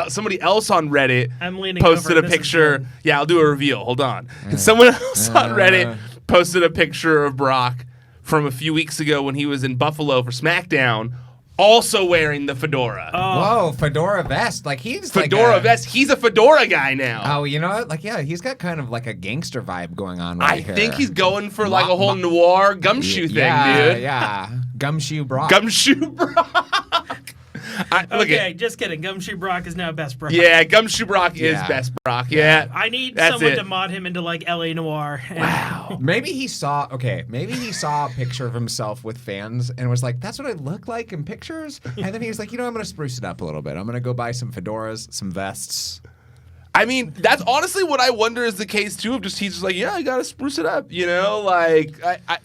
somebody else on Reddit I'm leaning posted over. a This is picture. good. Yeah, I'll do a reveal. Hold on. Someone else on Reddit posted a picture of Brock from a few weeks ago when he was in Buffalo for Smackdown, also wearing the fedora. Whoa, fedora vest. Like he's Fedora like a, vest. He's a fedora guy now. Oh, you know what? Like, yeah, he's got kind of like a gangster vibe going on right I here. think he's going for like a whole noir gumshoe thing, dude. Yeah, gumshoe Brock. Gumshoe Brock. Okay, just kidding. Gumshoe Brock is now best Brock. Yeah, Gumshoe Brock is Yeah. best Brock. Yeah. I need That's someone it. to mod him into like LA Noir. Wow. Maybe he saw a picture of himself with fans and was like, that's what I look like in pictures. And then he was like, I'm going to spruce it up a little bit. I'm going to go buy some fedoras, some vests. I mean, that's honestly what I wonder is the case too. Of just he's just like, yeah, I gotta spruce it up. Like, I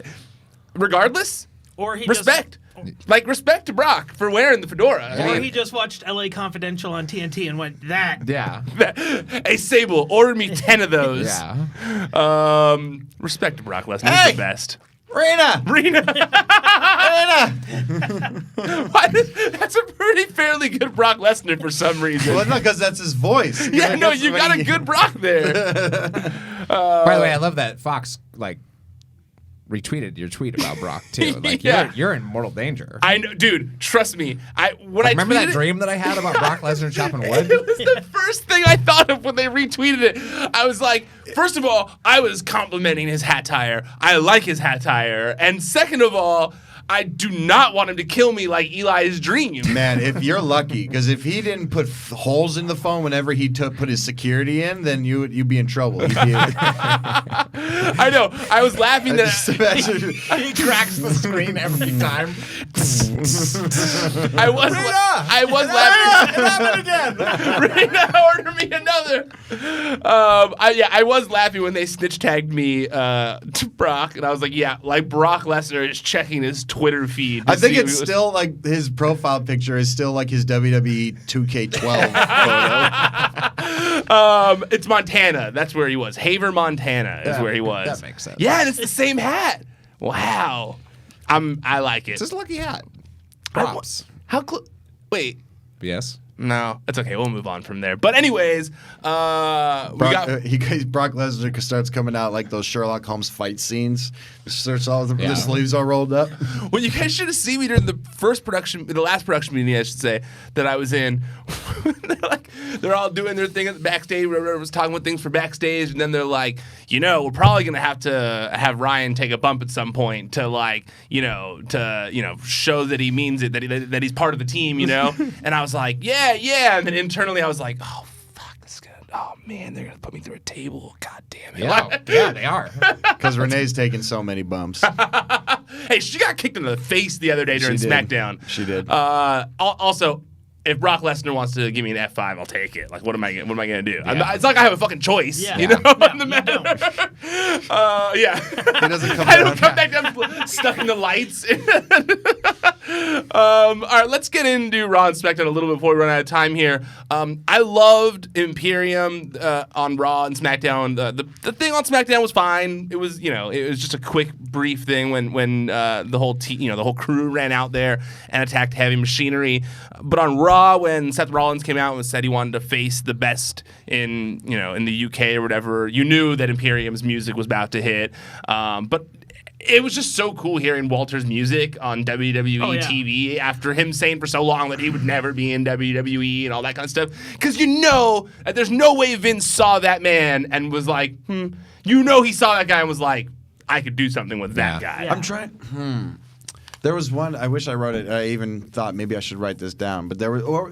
regardless, Or he respect. Like respect to Brock for wearing the fedora. Just, or he just watched LA Confidential on TNT and went, that. Yeah. Hey Sable, order me 10 of those. Yeah. Respect to Brock Lesnar. Hey! He's the best. Rena! That's a pretty fairly good Brock Lesnar for some reason. Well, no, because that's his voice. Yeah, no, That's you what got a he- good Brock there. By the way, I love that Fox retweeted your tweet about Brock too. Like Yeah. you're in mortal danger. I know, dude. Trust me. Remember that tweeted it- dream that I had about Brock Lesnar chopping wood? It was the first thing I thought of when they retweeted it. I was like, first of all, I was complimenting his hat tire. I like his hat tire. And second of all, I do not want him to kill me like Eli's dream. Man, if you're lucky, because if he didn't put holes in the phone whenever he put his security in, then you'd be in trouble. You'd be, I know. I was laughing just imagine- He cracks the screen every time. I was laughing. again. Rena, order me another. I was laughing when they snitch tagged me to Brock, and I was like, yeah, like Brock Lesnar is checking his Twitter feed. to I think see if it's he was- still like his profile picture is still like his WWE 2K12 photo. It's Montana. That's where he was. Haver, Montana is where he was. That makes sense. Yeah, and it's the same hat. Wow. I like it. It's just a lucky hat. Props. How close? Wait. Yes. No, it's okay. We'll move on from there. But anyways, Brock Lesnar starts coming out like those Sherlock Holmes fight scenes. Starts all the sleeves all rolled up. Well, you guys should have seen me during the last production meeting, I should say, that I was in. They're all doing their thing at the backstage. Whoever was talking about things for backstage, and then they're like, we're probably gonna have to have Ryan take a bump at some point to show that he means it, that he's part of the team, And I was like, yeah. And then internally, I was like, oh fuck, this is gonna. Oh man, they're gonna put me through a table. God damn it. Yeah, they are. Because Renee's taking so many bumps. Hey, she got kicked in the face the other day during Smackdown. She did. Also, if Brock Lesnar wants to give me an F5, I'll take it. Like, what am I gonna do? Yeah. It's not like I have a fucking choice. Yeah. No, on the you matter. don't. Yeah. He doesn't come I don't come back down stuck in the lights. All right, let's get into Raw and SmackDown a little bit before we run out of time here. I loved Imperium on Raw and SmackDown. The thing on SmackDown was fine. It was it was just a quick, brief thing when the whole the whole crew ran out there and attacked Heavy Machinery. But on Raw, when Seth Rollins came out and said he wanted to face the best in the UK or whatever, you knew that Imperium's music was about to hit. But it was just so cool hearing Walter's music on WWE TV after him saying for so long that he would never be in WWE and all that kind of stuff. Because that there's no way Vince saw that man and was like, he saw that guy and was like, I could do something with that guy. Yeah. I'm trying. There was one. I wish I wrote it. I even thought maybe I should write this down. But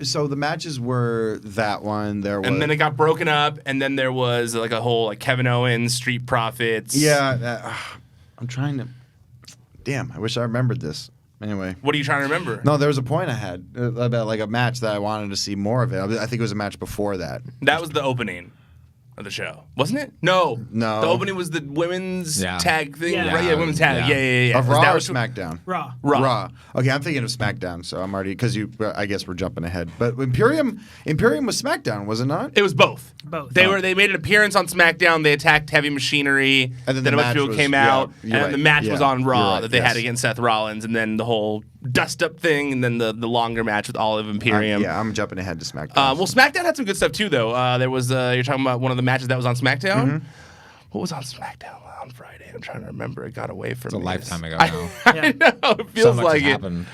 so the matches were that one. And then it got broken up, and then there was like a whole Kevin Owens, Street Profits. Yeah, I'm trying to. Damn, I wish I remembered this. Anyway, what are you trying to remember? No, there was a point I had about like a match that I wanted to see more of it. I think it was a match before that. That was the opening of the show, wasn't it? No. The opening was the women's tag thing. Yeah. Right? Yeah, women's tag. Yeah. Of Raw or SmackDown? Raw. Okay, I'm thinking of SmackDown, so I'm already I guess we're jumping ahead. But Imperium was SmackDown, was it not? It was both. Both. They made an appearance on SmackDown. They attacked Heavy Machinery. And then a bunch of people came out, and then the match was on Raw that they had yes. against Seth Rollins, and then the whole dust-up thing, and then the longer match with Olive Imperium. I'm jumping ahead to SmackDown. Well, SmackDown had some good stuff too, though. There was you're talking about one of the matches that was on SmackDown. Mm-hmm. What was on SmackDown on Friday? I'm trying to remember. It got away from me. It's a lifetime ago now. I know. It feels So much like has it. happened.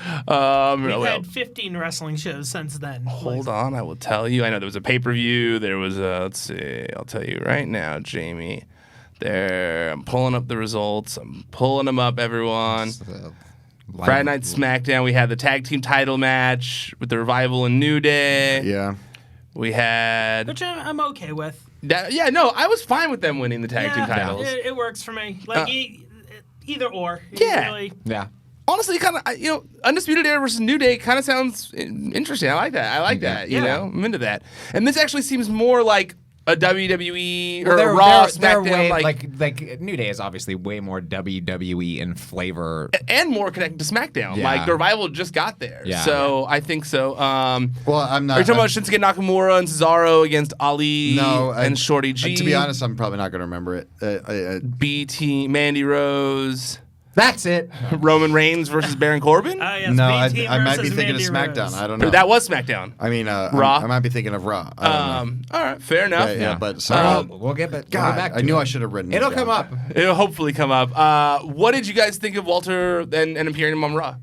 We've had 15 wrestling shows since then. Hold on, I will tell you. I know there was a pay-per-view. There was let's see. I'll tell you right now, Jamie. I'm pulling up the results. I'm pulling them up, everyone. Friday Night SmackDown, we had the tag team title match with the Revival and New Day. Yeah. We had... Which I'm okay with. I was fine with them winning the tag team titles. It works for me. Like, either or. Yeah. Really. Yeah. Honestly, kind of, Undisputed Era versus New Day kind of sounds interesting. I like that. You know? I'm into that. And this actually seems more like a WWE or a Raw SmackDown. Way, like New Day is obviously way more WWE in flavor. And more connected to SmackDown. Yeah. Like, the Revival just got there. Yeah. So, I think so. Well, I'm not... Are you talking about Shinsuke Nakamura and Cesaro against Ali and Shorty G? To be honest, I'm probably not going to remember it. BT, Mandy Rose... That's it. Roman Reigns versus Baron Corbin? Yes, No, I BT might be versus thinking of Mandy SmackDown. Rose. I don't know. That was SmackDown. I mean, Raw? I might be thinking of Raw. I don't know. All right, fair enough. Yeah, but so We'll get back. God, to I knew it. I should have written. It'll it come down. up. It'll hopefully come up. What did you guys think of Walter and Imperium on Raw?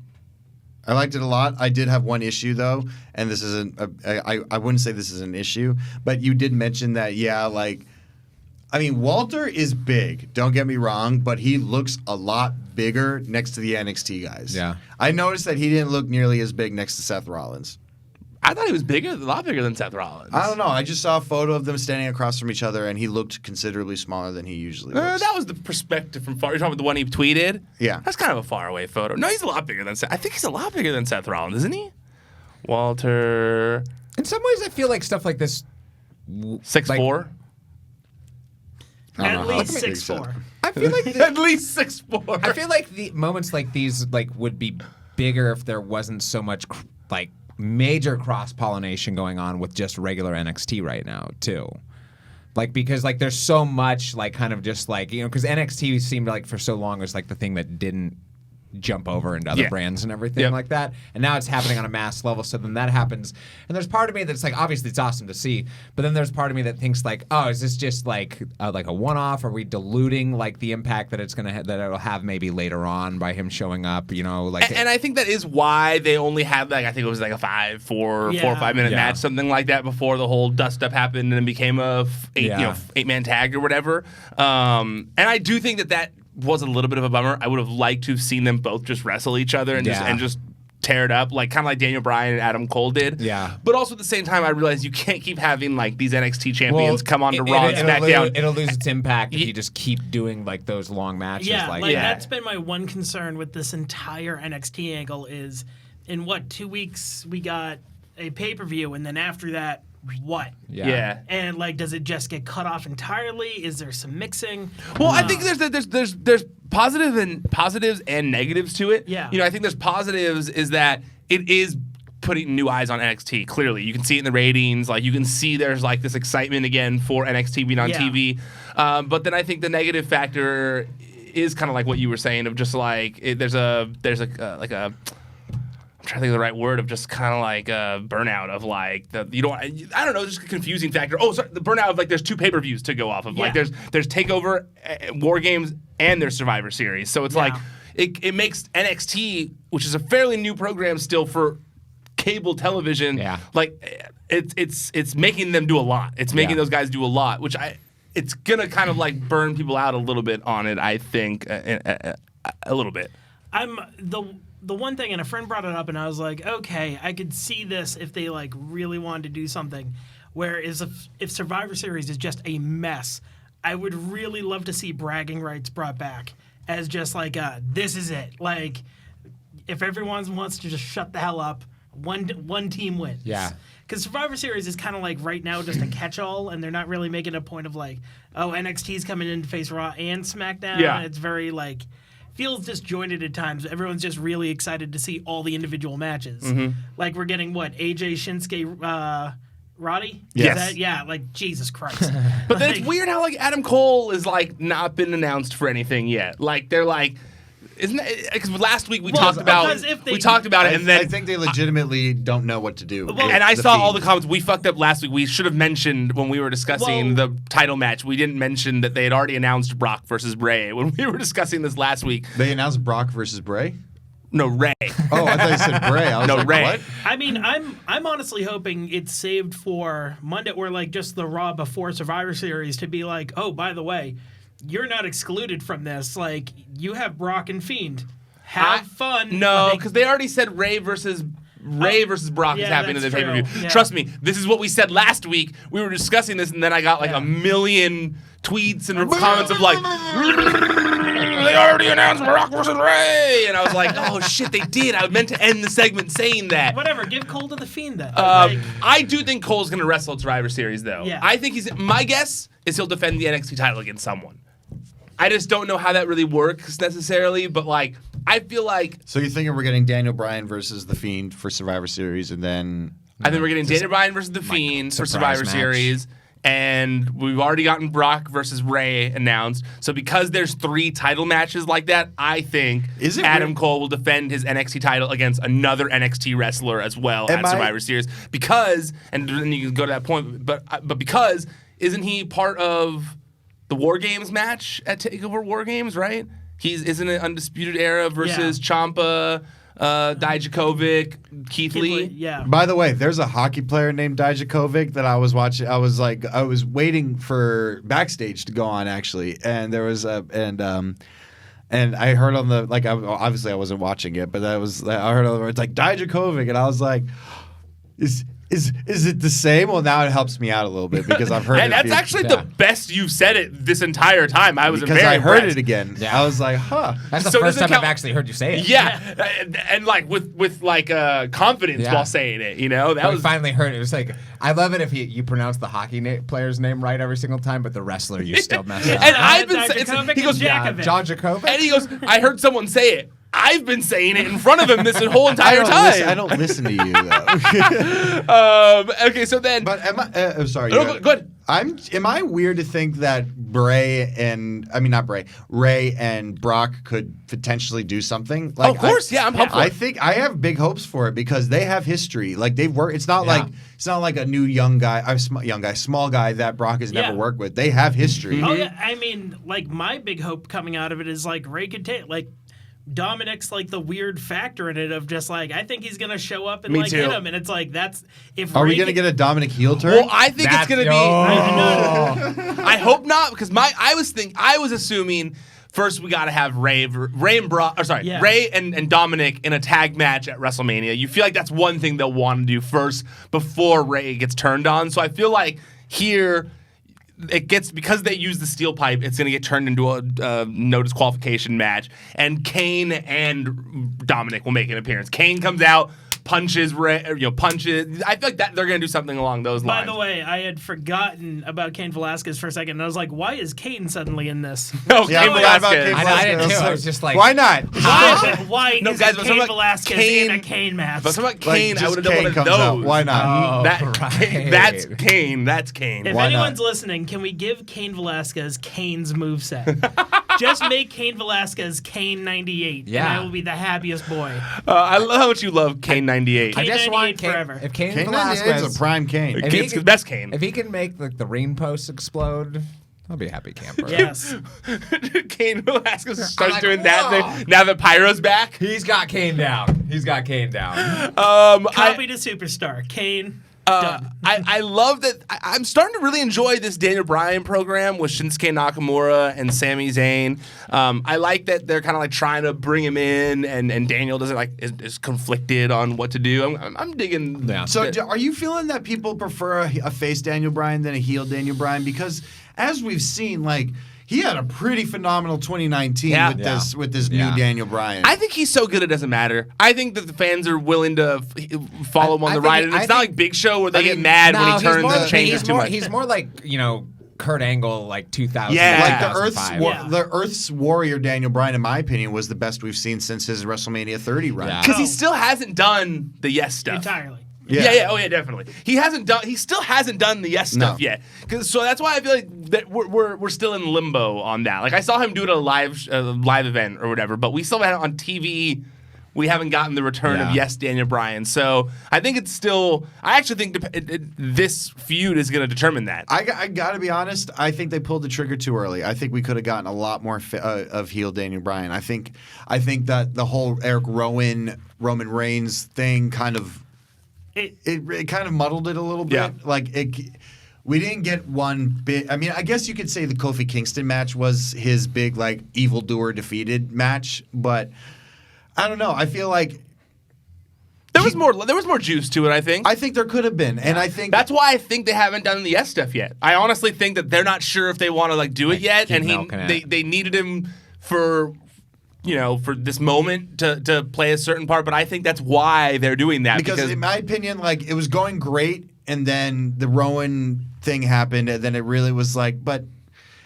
I liked it a lot. I did have one issue though, and this isn't. I wouldn't say this is an issue, but you did mention that. Yeah, like. I mean, Walter is big, don't get me wrong, but he looks a lot bigger next to the NXT guys. Yeah. I noticed that he didn't look nearly as big next to Seth Rollins. I thought he was a lot bigger than Seth Rollins. I don't know. I just saw a photo of them standing across from each other, and he looked considerably smaller than he usually looks. That was the perspective from far. You're talking about the one he tweeted? Yeah. That's kind of a faraway photo. No, he's a lot bigger than Seth. I think he's a lot bigger than Seth Rollins, isn't he? Walter. In some ways, I feel like stuff like this. 6'4". At least 6'4". I feel like At least 6'4". I feel like the moments like these would be bigger if there wasn't so much major cross pollination going on with just regular NXT right now too. Like, because like there's so much like kind of just like, because NXT seemed like for so long was like the thing that didn't jump over into other brands and everything like that, and now it's happening on a mass level. So then that happens, and there's part of me that's like, obviously it's awesome to see, but then there's part of me that thinks like, oh, is this just like a one-off? Are we diluting like the impact that it's gonna that it'll have maybe later on by him showing up? Like, and I think that is why they only had like, I think it was like a 4 or 5 minute match, something like that, before the whole dust up happened and it became a 8-man tag or whatever. And I do think that was a little bit of a bummer. I would have liked to have seen them both just wrestle each other and just tear it up, like kind of like Daniel Bryan and Adam Cole did. Yeah. But also at the same time, I realized you can't keep having like these NXT champions come on to Raw and SmackDown. It'll lose its impact if you just keep doing like those long matches. That's been my one concern with this entire NXT angle is, in 2 weeks we got a pay-per-view, and then after that, what? Yeah. And like, does it just get cut off entirely? Is there some mixing? Well, I think there's positives and negatives to it. Yeah. I think there's positives is that it is putting new eyes on NXT. Clearly, you can see it in the ratings. Like, you can see there's like this excitement again for NXT being on TV. But then I think the negative factor is kind of like what you were saying of just like there's a I'm trying to think of the right word of just kind of like a burnout of like I don't know, just a confusing factor. Oh, sorry, the burnout of like there's 2 pay-per-views to go off of. Like there's TakeOver, War Games, and there's Survivor Series. So it's like it makes NXT, which is a fairly new program still for cable television, like it's making them do a lot. It's making those guys do a lot, which it's gonna kind of like burn people out a little bit on it. I think a little bit. The one thing, and a friend brought it up, and I was like, okay, I could see this if they like really wanted to do something. Whereas if Survivor Series is just a mess, I would really love to see bragging rights brought back as just like this is it. Like, if everyone wants to just shut the hell up, one team wins. Yeah. Because Survivor Series is kind of like right now just a catch-all, and they're not really making a point of like, oh, NXT's coming in to face Raw and SmackDown. Yeah. It's very like, feels disjointed at times. Everyone's just really excited to see all the individual matches. Mm-hmm. Like, we're getting AJ, Shinsuke, Roddy? Yes. Like, Jesus Christ. But then it's weird how like Adam Cole is like not been announced for anything yet. Like, they're like, isn't it? Because last week we talked about it, and then I think they legitimately don't know what to do. And I saw all the comments. We fucked up last week. We should have mentioned when we were discussing the title match. We didn't mention that they had already announced Brock versus Bray when we were discussing this last week. They announced Brock versus Bray? No, Ray. Oh, I thought you said Bray. I was like, Ray. What? I mean, I'm honestly hoping it's saved for Monday, or like just the Raw before Survivor Series, to be like, oh, by the way, you're not excluded from this. Like, you have Brock and Fiend. Have fun. No, because they already said Ray versus Brock is happening in the pay-per-view. Yeah. Trust me, this is what we said last week. We were discussing this, and then I got like a million tweets and comments of like, they already announced Brock versus Ray, and I was like, oh shit, they did. I meant to end the segment saying that. Whatever, give Cole to the Fiend then. I do think Cole's gonna wrestle at Survivor Series though. Yeah. I think my guess is he'll defend the NXT title against someone. I just don't know how that really works necessarily, but like, I feel like. So you're thinking we're getting Daniel Bryan versus The Fiend for Survivor Series, and then. I think we're getting Daniel Bryan versus The Fiend for Survivor Series, and we've already gotten Brock versus Ray announced. So because there's 3 title matches like that, I think Adam Cole will defend his NXT title against another NXT wrestler as well at Survivor Series. Because, and then you can go to that point, but because isn't he part of the War Games match at TakeOver War Games, right? Isn't it Undisputed Era versus Ciampa, Dijakovic, Keith Lee? Yeah. By the way, there's a hockey player named Dijakovic that I was watching. I was waiting for Backstage to go on actually, and there was and I heard on the obviously I wasn't watching it, but I heard on the it's like Dijakovic, and I was like, Is it the same? Well, now it helps me out a little bit because I've heard and it. That's actually the best you've said it this entire time. I was because very I heard impressed. it again. Yeah. I was like, huh. That's the So first does it time I've count- actually heard you say it. Yeah, and like with like confidence while saying it, that We was finally heard it. It was like, I love it if you pronounce the hockey player's name right every single time, but the wrestler you still mess up. And I've been Dijakovic he goes, and Jakovic. John Jakovic? and he goes, I heard someone say it. I've been saying it in front of him this whole entire time. I don't listen to you though. Okay, so then. But am I? I'm sorry. No, go ahead. Am I weird to think that Ray and Brock could potentially do something? Of course, I'm hopeful. I think I have big hopes for it because they have history. Like they've worked. It's not like a new small guy that Brock has never worked with. They have history. Oh yeah, I mean, like my big hope coming out of it is like Ray could take like. Dominic's like the weird factor in it of just like I think he's gonna show up and hit him, and it's like that's if. Are we gonna get a Dominic heel turn? Well, I think it's gonna be. I hope not because I was assuming first we gotta have Ray and Dominic in a tag match at WrestleMania. You feel like that's one thing they'll want to do first before Ray gets turned on. So I feel like here. It gets because they use the steel pipe. It's going to get turned into a no disqualification match, and Kane and Dominic will make an appearance. Kane comes out, punches. I feel like that they're going to do something along those lines. By the way, I had forgotten about Cain Velasquez for a second, and I was like, "Why is Kane suddenly in this?" No, Cain Velasquez. I did too. I was just like, why not? Why is Cain Velasquez in a Kane mask? But something about Kane, I would have done one of those. Out. Why not? That's Kane. That's Kane. If anyone's listening, can we give Cain Velasquez Kane's moveset? Just make Cain Velasquez Kane 98, and I will be the happiest boy. I love how much you love Kane 98. Kane I just 98 want Kane forever. If Kane 98 Velasquez is a prime Kane. It's the best Kane. If he can make the ring posts explode, I'll be a happy camper. Yes. Kane Velasquez starts doing that thing now that Pyro's back. He's got Kane down. Copy to superstar. Kane. Done. I love that. I'm starting to really enjoy this Daniel Bryan program with Shinsuke Nakamura and Sami Zayn. I like that they're kind of like trying to bring him in, and Daniel doesn't is conflicted on what to do. I'm digging. Yeah. So, are you feeling that people prefer a face Daniel Bryan than a heel Daniel Bryan? Because as we've seen, like. He had a pretty phenomenal 2019 with this new Daniel Bryan. I think he's so good it doesn't matter. I think that the fans are willing to follow him on the ride. And it's not like Big Show where they get mad when he turns and changes too much. He's more like, Kurt Angle, like 2000. Yeah. Like the Earth's Warrior Daniel Bryan, in my opinion, was the best we've seen since his WrestleMania 30 run. Because he still hasn't done the yes stuff. Entirely. Yeah. Oh yeah, definitely. He still hasn't done the yes stuff yet. So that's why I feel like that we're still in limbo on that. Like I saw him do it at a live event or whatever, but we still have it on TV. We haven't gotten the return of yes Daniel Bryan. So I think it's still. I actually think this feud is going to determine that. I got to be honest. I think they pulled the trigger too early. I think we could have gotten a lot more of heel Daniel Bryan. I think that the whole Eric Rowan Roman Reigns thing kind of. It kind of muddled it a little bit. Yeah. Like we didn't get one big. I mean, I guess you could say the Kofi Kingston match was his big like evildoer defeated match, but I don't know. I feel like there was more juice to it. I think there could have been, and I think that's why I think they haven't done the yes stuff yet. I honestly think that they're not sure if they want to like do it yet, and they needed him for. For this moment to play a certain part, but I think that's why they're doing that. Because in my opinion, like it was going great, and then the Rowan thing happened, and then it really was like,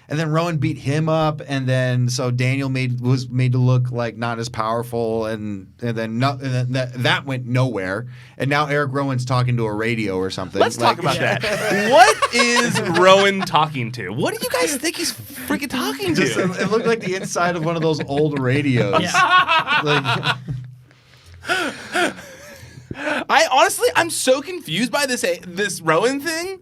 and then Rowan beat him up, and then so Daniel was made to look like not as powerful, and then that went nowhere, and now Eric Rowan's talking to a radio or something. Let's talk about that. What is Rowan talking to? What do you guys think he's freaking talking to? It looked like the inside of one of those old radios. Yeah. I'm so confused by this Rowan thing.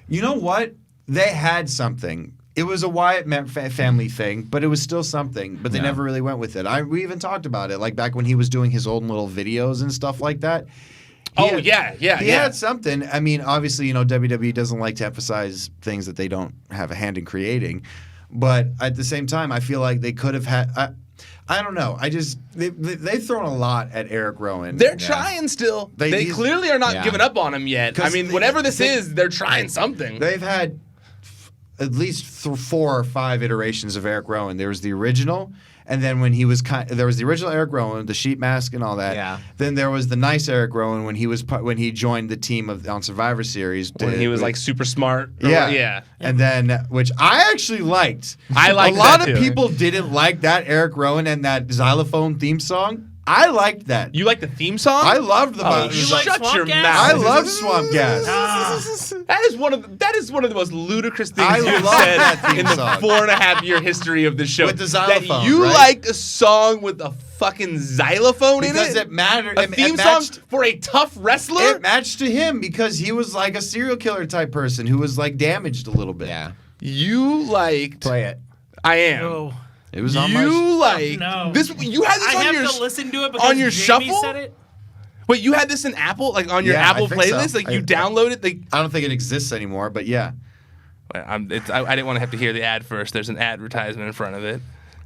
You know what? They had something. It was a Wyatt family thing, but it was still something. But they never really went with it. We even talked about it, like back when he was doing his own little videos and stuff like that. He had something. I mean, obviously, WWE doesn't like to emphasize things that they don't have a hand in creating. But at the same time, I feel like they could have had. I don't know. They've thrown a lot at Eric Rowan. They're trying still. They clearly are not giving up on him yet. I mean, whatever this is, they're trying something. They've had at least 4 or 5 iterations of Eric Rowan. There was the original, and then when he was there was the original Eric Rowan, the sheet mask and all that. Yeah. Then there was the nice Eric Rowan when he joined the team on Survivor Series. When he was like super smart. Yeah. And then, which I actually liked. I liked a lot that of too. people didn't like that Eric Rowan and that xylophone theme song. I liked that. You like the theme song? I loved the. You like Shut Swamp your Gas? mouth. I love Swamp Gas. That is one of the most ludicrous things I you've love said that theme in the song. 4.5-year history of the show. With the that xylophone, you right? liked a song with a fucking xylophone in it Because it mattered. A it theme matched, song for a tough wrestler. It matched to him because he was like a serial killer type person who was like damaged a little bit. Yeah. You liked. Play it. I am. Oh, It was on my. You like no. this? You had this I on have your to listen to it because on your Jamie shuffle. said it. Wait, you had this in Apple, like on your Yeah, I Apple think so. playlist, like you I- downloaded, like. I don't think it exists anymore, but yeah. I didn't want to have to hear the ad first. There's an advertisement in front of it,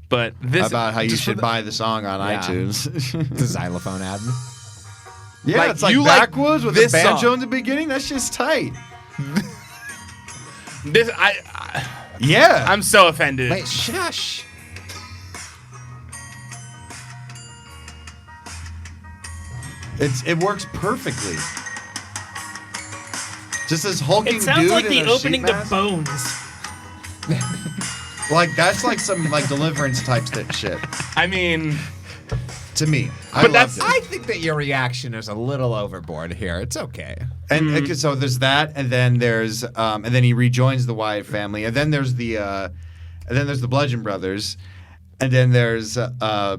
but this About how you just for should the- buy the song on Yeah. iTunes. The xylophone ad. Yeah, Like, it's like you like backwoods with the this banjo song. in the beginning. That's just tight. This Yeah. I'm so offended. Wait, shush. It works perfectly. Just this hulking It sounds dude like in the a opening sheep to mask. Bones. Like that's like some like Deliverance type shit I mean, to me. But that's- loved it. I think that your reaction is a little overboard here. It's okay. And okay, so there's that, and then there's and then he rejoins the Wyatt family, and then there's the Bludgeon Brothers, and then there's the guy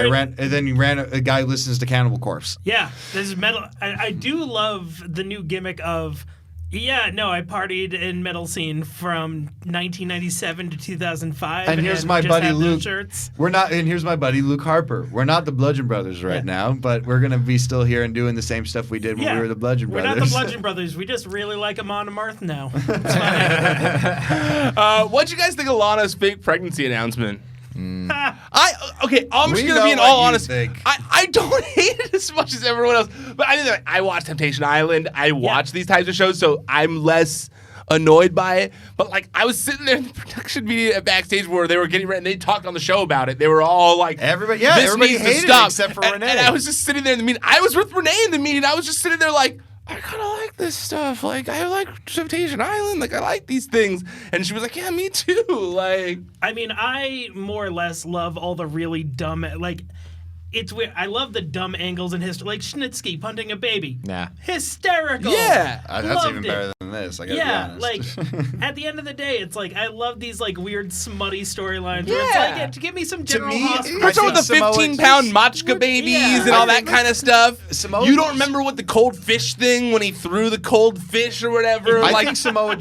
who ran, and then he ran a guy who listens to Cannibal Corpse. Yeah, this is metal. I do love the new gimmick of. Yeah, no, I partied in metal scene from 1997 to 2005. And here's my just buddy had those Luke. Shirts. And here's my buddy Luke Harper. We're not the Bludgeon Brothers right now, but we're gonna be still here and doing the same stuff we did when we were the Bludgeon We're Brothers. not the Bludgeon Brothers. We just really like Amon Amarth now. It's fine. what'd you guys think of Lana's fake pregnancy announcement? I'm just We gonna know be in what all you honesty. think. I don't hate it as much as everyone else, but I mean, I watch Temptation Island. I watch these types of shows, so I'm less annoyed by it. But like, I was sitting there in the production meeting at Backstage where they were getting ready, and they talked on the show about it. They were all like, Everybody this needs to hated it stop. except for And Renee. I was just sitting there in the meeting. I was with Renee in the meeting. I was just sitting there like, I kind of like this stuff. Like, I like Temptation Island. Like, I like these things. And she was like, yeah, me too. Like, I mean, I more or less love all the really dumb, like, it's weird. I love the dumb angles in history, like Schnitzky punting a baby. Yeah. Hysterical. Yeah. That's Loved even it. better than this. I gotta Yeah, be like honest. at the end of the day, it's like I love these like weird smutty storylines. Where it's Yeah. like, yeah, to give me some general me, hospital. what's up with the think Samoa 15-pound Machka babies Yeah. and all that kind of stuff? Samoa You don't Joe- remember what the cold fish thing when he threw the cold fish or whatever? I like, think Samoa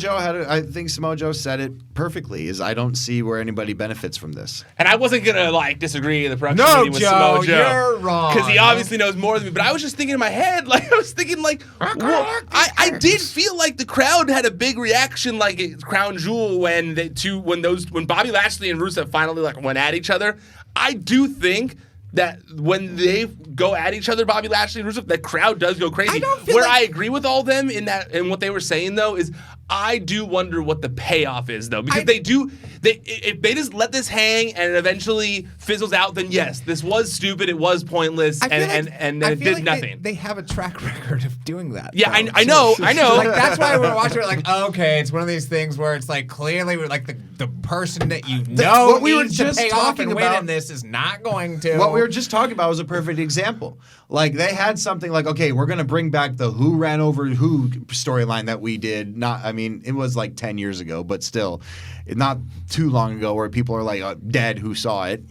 Joe said it perfectly. Is I don't see where anybody benefits from this. and I wasn't gonna like disagree in the production No, meeting with Joe, Samoa Joe. you're wrong. Because he obviously knows more than me. But I was just thinking in my head, like I was thinking, like, well, I did feel like the crowd had a big reaction, like at Crown Jewel when Bobby Lashley and Rusev finally like went at each other. I do think that when they go at each other, Bobby Lashley and Rusev, the crowd does go crazy. I don't feel Where like- I agree with all them in what they were saying though is I do wonder what the payoff is though, because if they just let this hang and it eventually fizzles out, then yes, this was stupid, it was pointless, and I it feel did like nothing. They have a track record of doing that. Yeah, though. I know. Like that's why we're watching it. Like, oh, okay, it's one of these things where it's like clearly, we're like the person that you know what we were needs just to pay off talking and win about- in this is not going to. What we were just talking about was a perfect example. Like they had something like, okay, we're gonna bring back the Who Ran Over Who storyline that we did. It was like 10 years ago, but still, not too long ago, where people are like dead who saw it,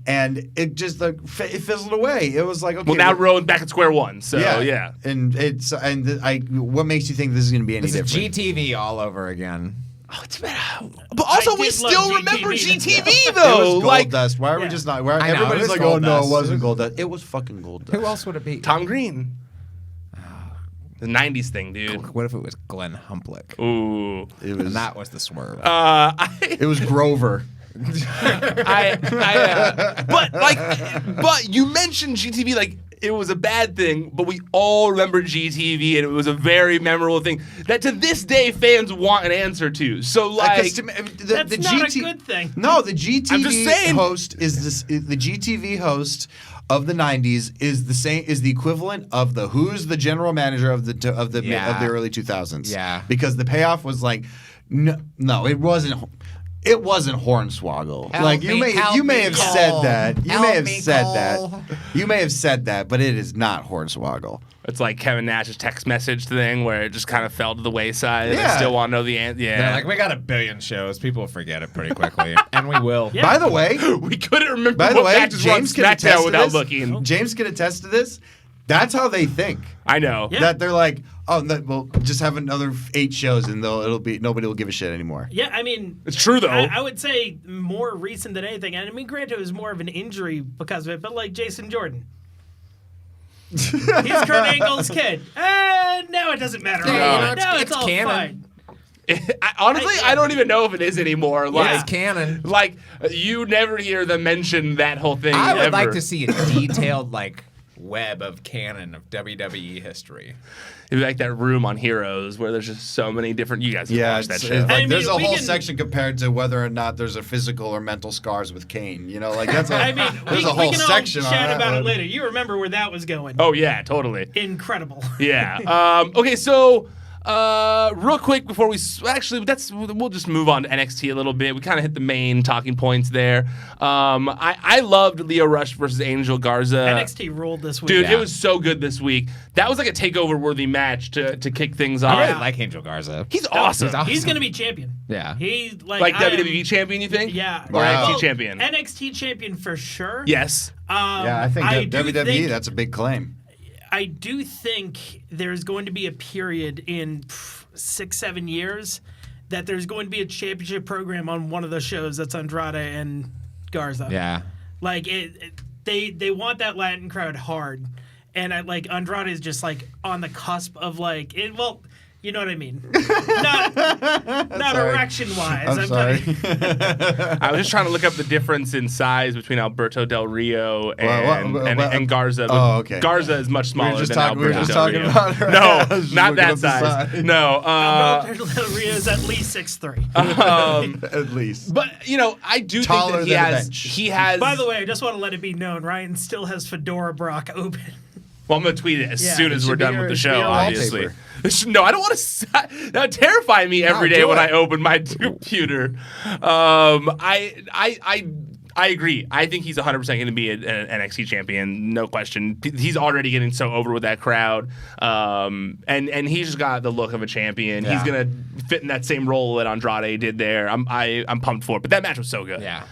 and it just like it fizzled away. It was like, okay, well, now we're back at square one. So yeah. and what makes you think this is gonna be any This is different? GTV all over again. Oh, it's better. But also, we did love still GTV. remember GTV It though. was Gold Like Dust. Why are we Yeah. just not? Why, I know, it everybody's was like, Gold oh no, Dust. it wasn't Gold Dust. It was fucking Gold Dust. Who else would it be? Tom Green. The 90s thing, dude. What if it was Glenn Humplick? Ooh. It And was. that was the swerve. It was Grover. But you mentioned GTV like it was a bad thing, but we all remember GTV and it was a very memorable thing that to this day fans want an answer to. So like, That's not a good thing. No, the GTV I'm just saying. host the GTV host of the 90s is the equivalent of the Who's the general manager of the early 2000s. Yeah. Because the payoff was like no, it wasn't. it wasn't Hornswoggle. Help Like me, you may have said Cole. that. You Help may have me, said Cole. that. You may have said that, but it is not Hornswoggle. It's like Kevin Nash's text message thing where it just kind of fell to the wayside. And Yeah. I still want to know the answer. They're Yeah. like, we got a billion shows. People forget it pretty quickly, and we will. Yeah. By the way, we couldn't remember by the what way, matches were on James can attest SmackDown to without this. looking. James can attest to this. That's how they think. I know. Yeah. That they're like, oh, no, well, just have another 8 shows and it'll be nobody will give a shit anymore. Yeah, I mean, It's true, though. I would say more recent than anything. And I mean, granted, it was more of an injury because of it, but like Jason Jordan. He's Kurt Angle's kid. Now it doesn't matter. Yeah, now it's it's all canon. fine. Honestly, I don't even know if it is anymore. Like, It's canon. Like, you never hear them mention that whole thing I would ever. like to see a detailed like web of canon of WWE history. It'd be like that room on Heroes where there's just so many different. You guys can Yeah, watch that it's show. like I mean, there's a we whole can- section compared to whether or not there's a physical or mental scars with Kane. You know, like that's a I mean, there's we a whole can section all on chat that about one. it later. You remember where that was going. Oh yeah, totally. Incredible. Yeah. Okay, so real quick before we'll just move on to NXT a little bit. We kind of hit the main talking points there. I loved Lio Rush versus Angel Garza. NXT ruled this week. Dude, Yeah. it was so good this week. That was like a takeover worthy match to kick things off. I really like Angel Garza. He's awesome. He's awesome. He's going to be champion. Yeah. He Like WWE champion, you think? Yeah. Or Wow. NXT champion? NXT champion for sure. Yes. Yeah, I think that do WWE think- that's a big claim. I do think there's going to be a period in 6-7 years that there's going to be a championship program on one of the shows that's Andrade and Garza. Yeah. Like they want that Latin crowd hard, and Andrade is just like on the cusp of like it. Well, you know what I mean. Not Sorry. erection wise. I'm sorry. I was just trying to look up the difference in size between Alberto Del Rio and Garza. but Oh, okay. Garza is much smaller just than talking- we were Alberto just Del talking Rio. about it, right? No, I was just not looking that up the size. size. No. Alberto Del Rio is at least 6'3". At least. But I do Taller think that than a bench. he has. By the way, I just want to let it be known, Ryan still has Fedora Brock open. Well, I'm gonna tweet it as Yeah, soon it as should we're be done your- with the it should be show. your Obviously, wallpaper. no, I don't want to. That would terrify me every No, day do when it. I open my computer. I agree. I think he's 100% going to be an NXT champion, no question. He's already getting so over with that crowd, and he's just got the look of a champion. Yeah. He's going to fit in that same role that Andrade did there. I'm pumped for it. But that match was so good. Yeah.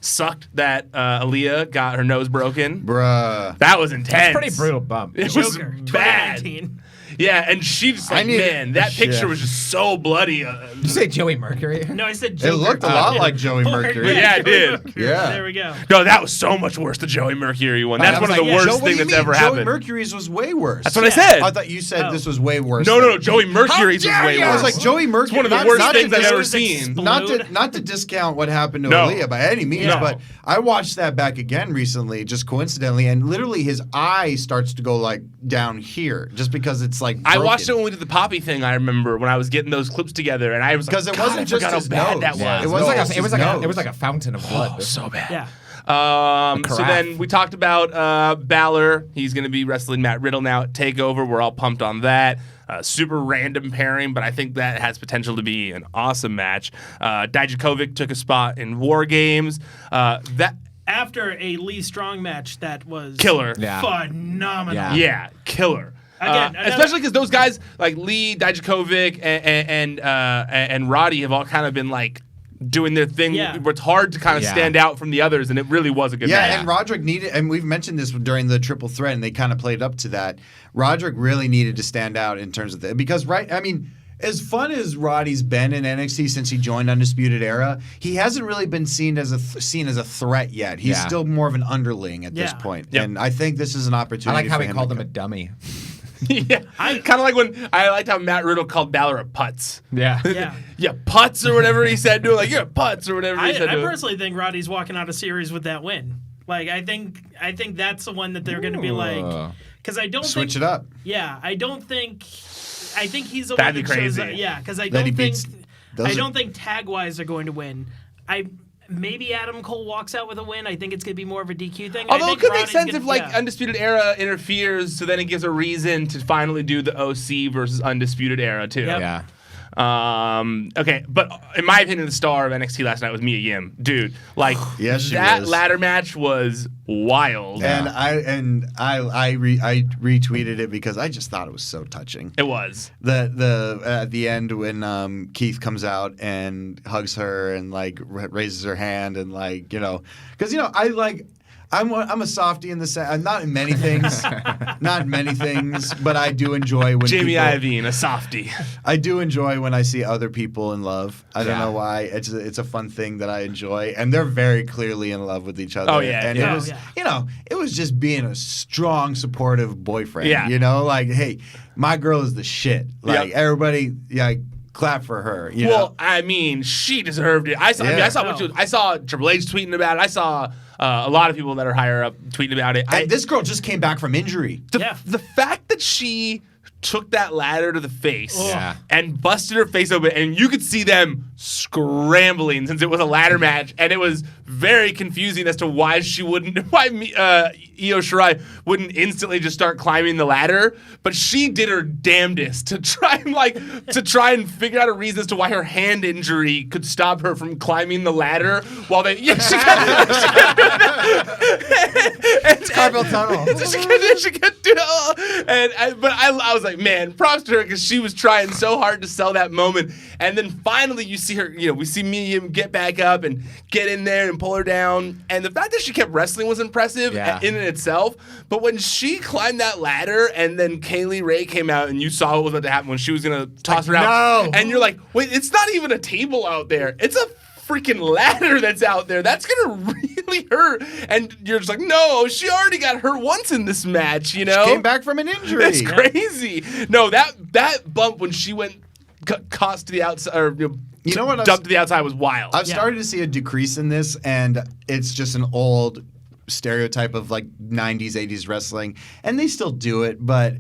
Sucked that Aaliyah got her nose broken. Bruh. That was intense. Pretty brutal bump. It was Joker, bad. 2019. Yeah, and she just like, I need- man, that picture yeah. was just so bloody. Did you say Joey Mercury? No, I said It Joker. looked a lot like Joey Mercury. Yeah, it Joey did. Mercury. Yeah. There we go. No, that was so much worse. The Joey Mercury one. That's I one was of the like, yeah, worst What do things you that's mean? ever Joey happened. Mercury's was way worse. That's what I said. I thought you said this was way worse. No, Joey Mercury's was dare way you! I worse. was like Joey Mercury. It's one of the not- worst not things to I've ever dis- seen. Not to discount what happened to No. Aaliyah by any means, No. but I watched that back again recently, just coincidentally, and literally his eye starts to go like down here, just because it's like. I watched it broken. when we did the Poppy thing. I remember when I was getting those clips together, and I was like, Because it God, wasn't I just forgot his how bad nose. that was. Yeah. It was like a fountain of blood. Oh, so bad. Yeah. So carafe. then we talked about Balor. He's going to be wrestling Matt Riddle now at TakeOver. We're all pumped on that. Super random pairing, but I think that has potential to be an awesome match. Dijakovic took a spot in War Games. That After a Lee Strong match that was killer. Yeah. phenomenal. Yeah. Yeah, killer. Again, another- especially because those guys like Lee, Dijakovic, and Roddy have all kind of been like doing their thing. Yeah. Where it's hard to kind of Yeah. stand out from the others, and it really was a good match. Yeah, and Roderick needed, and we've mentioned this during the triple threat, and they kind of played up to that. Roderick really needed to stand out in terms of because as fun as Roddy's been in NXT since he joined Undisputed Era, he hasn't really been seen as a threat yet. He's Yeah. still more of an underling at this Yeah. point, Yep. and I think this is an opportunity. I like how for he him called to him a come- dummy. Yeah, kind of like when I liked how Matt Riddle called Balor a putz. Yeah. Yeah. Yeah, putz or whatever he said to him. Like, you're a putz or whatever he I said to him. personally think Roddy's walking out of series with that win. Like I think that's the one that they're going to be like, because I don't Switch think, it up. Yeah, I think he's the That'd one be that shows crazy. up. Yeah, because I That he don't beats- think those I are- don't think tag wise are going to win. Maybe Adam Cole walks out with a win. I think it's going to be more of a DQ thing. I Although it think could make Roddy's sense gonna- if like yeah. Undisputed Era interferes, so then it gives a reason to finally do the OC versus Undisputed Era too. Yep. Yeah. Okay, but in my opinion, the star of NXT last night was Mia Yim. Dude, like Yes, she that was. ladder match was wild. And I retweeted it because I just thought it was so touching. It was. The at the end when Keith comes out and hugs her and like raises her hand and like because I'm a softie in the sense, not in many things, but I do enjoy when Jamie people, Iovine, a softie. I do enjoy when I see other people in love. I don't know why. It's a fun thing that I enjoy, and they're very clearly in love with each other. Oh, yeah, and yeah. it was it was just being a strong, supportive boyfriend. Yeah. Like hey, my girl is the shit. Like everybody, clap for her. You know? Well, I mean, she deserved it. I saw Triple H tweeting about it. I saw a lot of people that are higher up tweeting about it. This girl just came back from injury. The fact that she took that ladder to the face Yeah. and busted her face open, and you could see them scrambling since it was a ladder match, and it was very confusing as to why Io Shirai wouldn't instantly just start climbing the ladder, but she did her damnedest to try and figure out a reason as to why her hand injury could stop her from climbing the ladder while they Carpal tunnel. she could do it. But I was like, man, props to her because she was trying so hard to sell that moment. And then finally you see her, we see Mia get back up and get in there and pull her down. And the fact that she kept wrestling was impressive in and itself. But when she climbed that ladder and then Kaylee Ray came out and you saw what was about to happen when she was going to toss her out. No. And you're like, wait, it's not even a table out there. It's a freaking ladder that's out there. That's gonna really hurt. And you're just like, no, she already got hurt once in this match, She came back from an injury. It's crazy. No, that bump when she went cost to the outside, or dumped to the outside was wild. I've started to see a decrease in this, and it's just an old stereotype of like 90s, 80s wrestling, and they still do it, but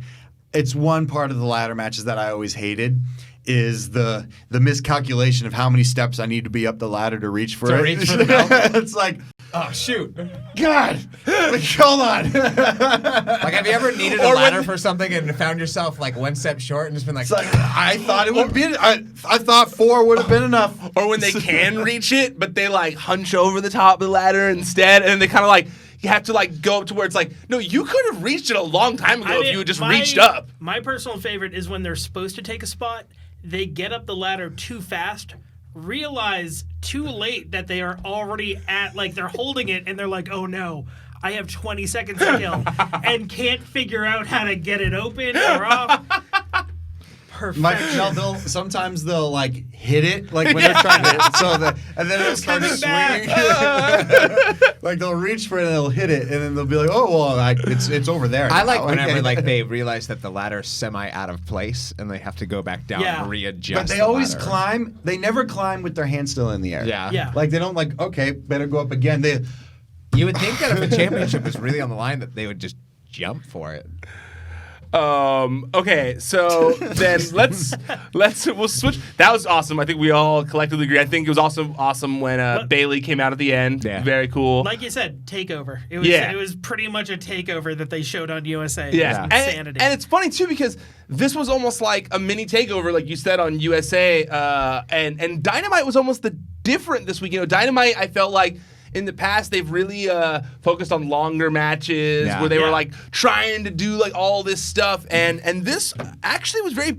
it's one part of the ladder matches that I always hated. Is the miscalculation of how many steps I need to be up the ladder to reach for it. Reach for the belt. It's like, Oh, shoot. God, like, hold on. Like, have you ever needed a Or when ladder the- for something and found yourself, like, one step short and just been like, It's like, I thought it would be. I thought 4 would have been enough. Or when they can reach it, but they like hunch over the top of the ladder instead, and they kind of like, you have to like go up to where it's like, no, you could have reached it a long time ago if you had just reached up. My personal favorite is when they're supposed to take a spot, they get up the ladder too fast, realize too late that they are already at, like, they're holding it, and they're like, oh no, I have 20 seconds to kill, and can't figure out how to get it open or off. Perfect. Sometimes they'll like hit it, like when they're trying to, and then it'll start coming swinging. Like they'll reach for it and they'll hit it, and then they'll be like, "Oh well, it's over there." I like now." whenever like they realize that the ladder's semi out of place and they have to go back down Yeah. and readjust. But they the always ladder. climb. They never climb with their hand still in the air. Yeah. Like they don't like. Okay, better go up again. They. You would think that if the championship was really on the line, that they would just jump for it. Okay, so then we'll switch. That was awesome. I think we all collectively agree. I think it was also awesome when Bailey came out at the end. Yeah. Very cool. Like you said, takeover. It was pretty much a takeover that they showed on USA. It Yeah, was insanity. and it's funny too because this was almost like a mini takeover, like you said on USA, and Dynamite was almost the different this week. Dynamite, I felt like in the past they've really focused on longer matches where they were like trying to do like all this stuff, and this actually was very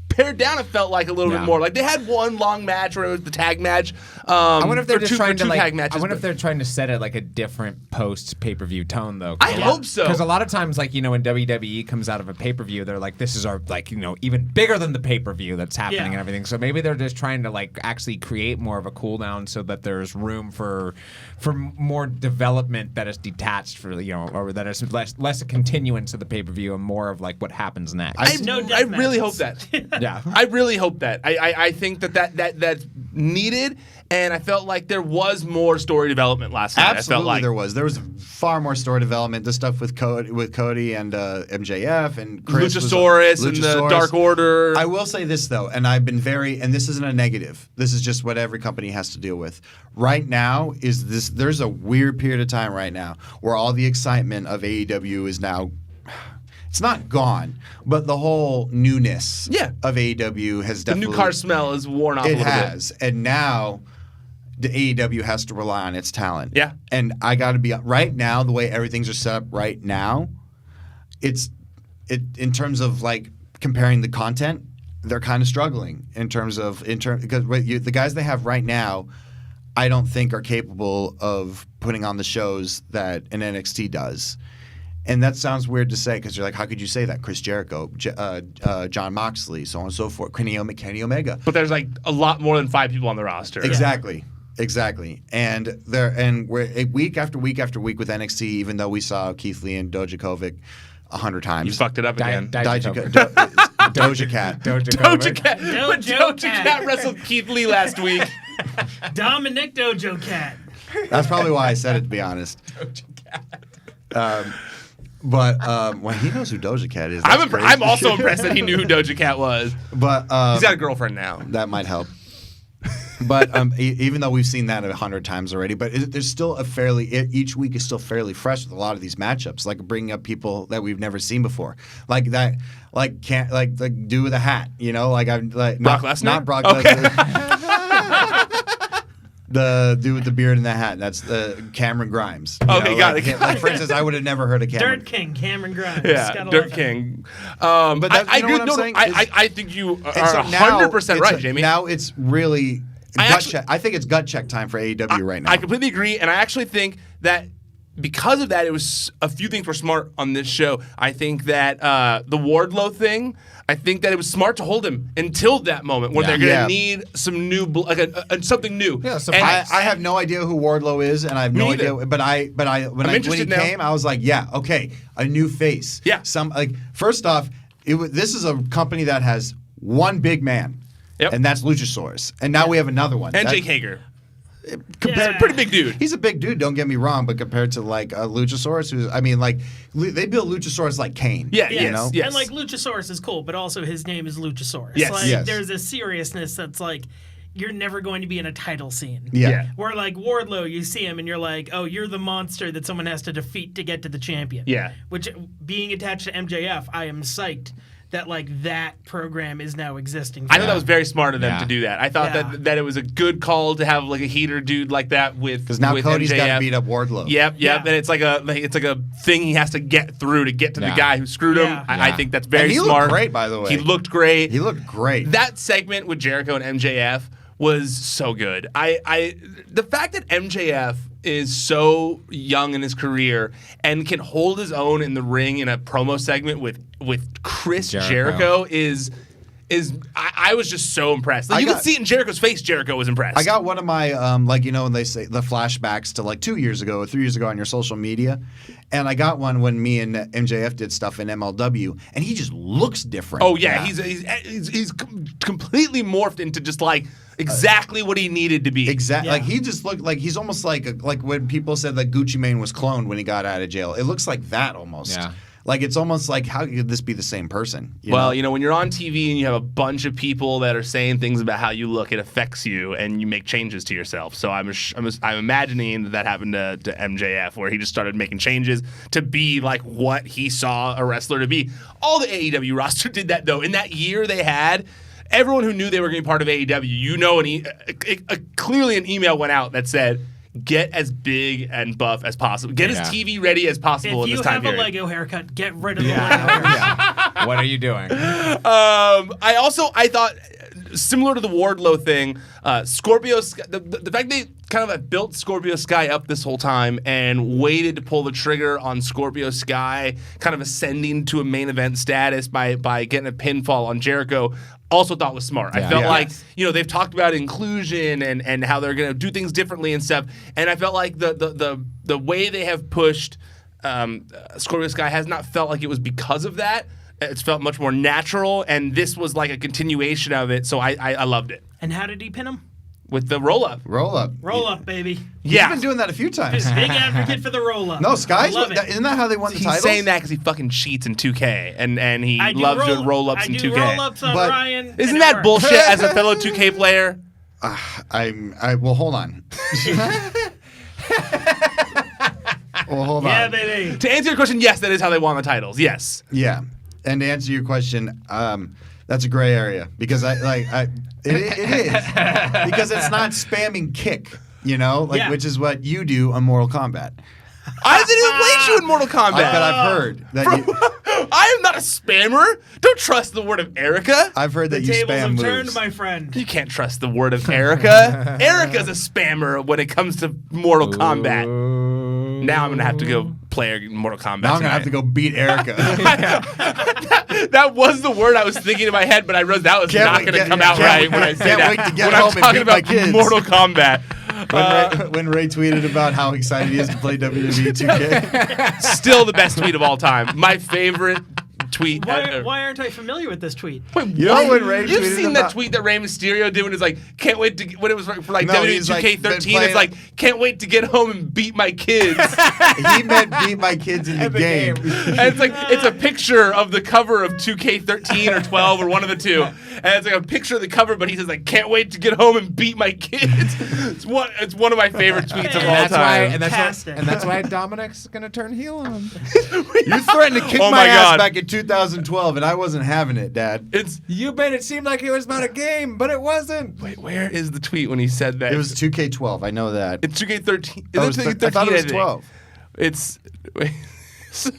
pared down. It felt like a little bit more like they had one long match where it was the tag match. I wonder if they're just trying to tag matches. I wonder if they're trying to set it like a different post pay-per-view tone though. I hope so. Because a lot of times, like when WWE comes out of a pay-per-view, they're like, "This is our even bigger than the pay-per-view that's happening and everything." So maybe they're just trying to like actually create more of a cooldown so that there's room for more development that is detached for or that is less a continuance of the pay-per-view and more of like what happens next. I really hope that. Yeah. I really hope that. I think that's needed, and I felt like there was more story development last night. Absolutely, I felt like there was far more story development. The stuff with Cody and MJF and Chris Luchasaurus and the Dark Order. I will say this though, and I've been and this isn't a negative. This is just what every company has to deal with. Right now there's a weird period of time right now where all the excitement of AEW is now. It's not gone, but the whole newness of AEW has The definitely... new car smell is worn off a It little has. And now the AEW has to rely on its talent. Yeah. And I got to be... Right now, the way everythings are set up right now, in terms of like comparing the content, they're kind of struggling because the guys they have right now, I don't think are capable of putting on the shows that an NXT does. And that sounds weird to say because you're like, how could you say that? Chris Jericho, John Moxley, so on and so forth, Kenny Omega. But there's like a lot more than 5 people on the roster. Exactly. And we're week after week after week with NXT, even though we saw Keith Lee and Dojakovic 100 times. You fucked it up again. Doja Cat. Doja Cat. But Doja Cat wrestled Keith Lee last week. Dominic Dojo Cat. That's probably why I said it, to be honest. Doja Cat. When he knows who Doja Cat is, I'm also impressed that he knew who Doja Cat was. But he's got a girlfriend now. That might help. But even though we've seen that 100 times already, but there's still each week is still fairly fresh with a lot of these matchups, like bringing up people that we've never seen before, like that, like dude with a hat, like Brock Lesnar, not Brock okay. Lesnar. The dude with the beard and the hat. That's the Cameron Grimes. Okay, got it. Like, for instance, I would have never heard of Cameron. Dirt King, Cameron Grimes. Yeah, Dirt King. But I agree. I think you are so 100% right, Jamie. Now it's really gut check. I think it's gut check time for AEW right now. I completely agree, and I actually think that because of that, it was a few things were smart on this show. I think that the Wardlowe thing, I think that it was smart to hold him until that moment when they're going to need some new, something new. Yeah, I have no idea who Wardlowe is, and I have no idea. But when he came, I was like, yeah, okay, a new face. Yeah. First off, this is a company that has one big man, and that's Luchasaurus, and now we have another one. And Jake Hager. Pretty big dude. He's a big dude, don't get me wrong, but compared to like Luchasaurus, they build Luchasaurus like Kane. Yeah, you know? And like Luchasaurus is cool, but also his name is Luchasaurus. Yes. There's a seriousness that's like you're never going to be in a title scene. Yeah. Where like Wardlow, you see him and you're like, oh, you're the monster that someone has to defeat to get to the champion. Yeah. Which being attached to MJF, I am psyched that like that program is now existing. I thought that was very smart of them to do that. I thought that it was a good call to have like a heater dude like that with because now Cody's MJF. got to beat up Wardlow. Yep, and it's like a thing he has to get through to get to the guy who screwed him. Yeah. I think that's very and he smart. Looked great, by the way. He looked great. That segment with Jericho and MJF was so good. The fact that MJF is so young in his career and can hold his own in the ring in a promo segment with Chris Jericho is I was just so impressed. Like, you could see it in Jericho's face. Jericho was impressed. I got one of my when they say the flashbacks to like 2 years ago or 3 years ago on your social media, and I got one when me and MJF did stuff in MLW, and he just looks different. Oh yeah, he's completely morphed into just like exactly what he needed to be. Exactly. Yeah. Like he just looked like he's almost like when people said that Gucci Mane was cloned when he got out of jail. It looks like that almost. Yeah. Like it's almost like how could this be the same person? You know, when you're on TV and you have a bunch of people that are saying things about how you look, it affects you and you make changes to yourself. So I'm imagining that happened to MJF, where he just started making changes to be like what he saw a wrestler to be. All the AEW roster did that though. In that year they had. Everyone who knew they were going to be part of AEW, clearly an email went out that said, get as big and buff as possible. Get as TV ready as possible in this time period. If you have a Lego haircut, get rid of the Lego haircut. What are you doing? I thought, similar to the Wardlow thing, Scorpio, the fact they kind of built Scorpio Sky up this whole time and waited to pull the trigger on Scorpio Sky, kind of ascending to a main event status by getting a pinfall on Jericho, also thought was smart. I felt like, they've talked about inclusion and how they're going to do things differently and stuff. And I felt like the way they have pushed Scorpio Sky has not felt like it was because of that. It's felt much more natural, and this was like a continuation of it, so I loved it. And how did he pin him? With the roll-up. Roll-up, baby. He's been doing that a few times. Big advocate for the roll-up. No, Sky's isn't that how they won the titles? He's saying that because he fucking cheats in 2K, and he loves doing roll-ups in 2K. I do roll-ups on Ryan. Isn't that bullshit as a fellow 2K player? Well, hold on. Well, hold Yeah, on. baby. To answer your question, yes, that is how they won the titles. Yes. Yeah, and to answer your question, that's a gray area because it is because it's not spamming kick, Yeah. which is what you do on Mortal Kombat. I didn't even play you in Mortal Kombat. But I've heard that I am not a spammer. Don't trust the word of Erica. I've heard that The you tables spam have moves. turned, my friend. You can't trust the word of Erica. Erica's a spammer when it comes to Mortal Kombat. Now I'm going to have to go play Mortal Kombat Now I'm gonna have to go beat Erica. That was the word I was thinking in my head, but I realized that was not going to come out right when I say can't that. wait to get when home I'm and talking beat my about kids. Mortal Kombat. When Ray tweeted about how excited he is to play WWE 2K. Still the best tweet of all time. My favorite tweet. Why aren't I familiar with this tweet? Wait, You know what? when Ray You've tweeted seen that about- tweet that Rey Mysterio did when it's like, can't wait to when it was for like No, WWE he's like, 2K13. been It's playing- like, can't wait to get home and beat my kids. He meant beat my kids in the game. And it's like it's a picture of the cover of 2K13 or 12 or one of the two, and it's like a picture of the cover, but he says like, "Can't wait to get home and beat my kids." It's one of my favorite tweets of all That's why, time. Fantastic. that's why Dominic's gonna turn heel on him. You threatened to kick Oh my my ass God. back in 2012, and I wasn't having it, Dad. It's You made it seem like it was about a game, but it wasn't. wait, where is the tweet when he said that? It was 2K12. I know that. It's 2K13. Oh, it was It's I thought it was think. 12. It's. Wait.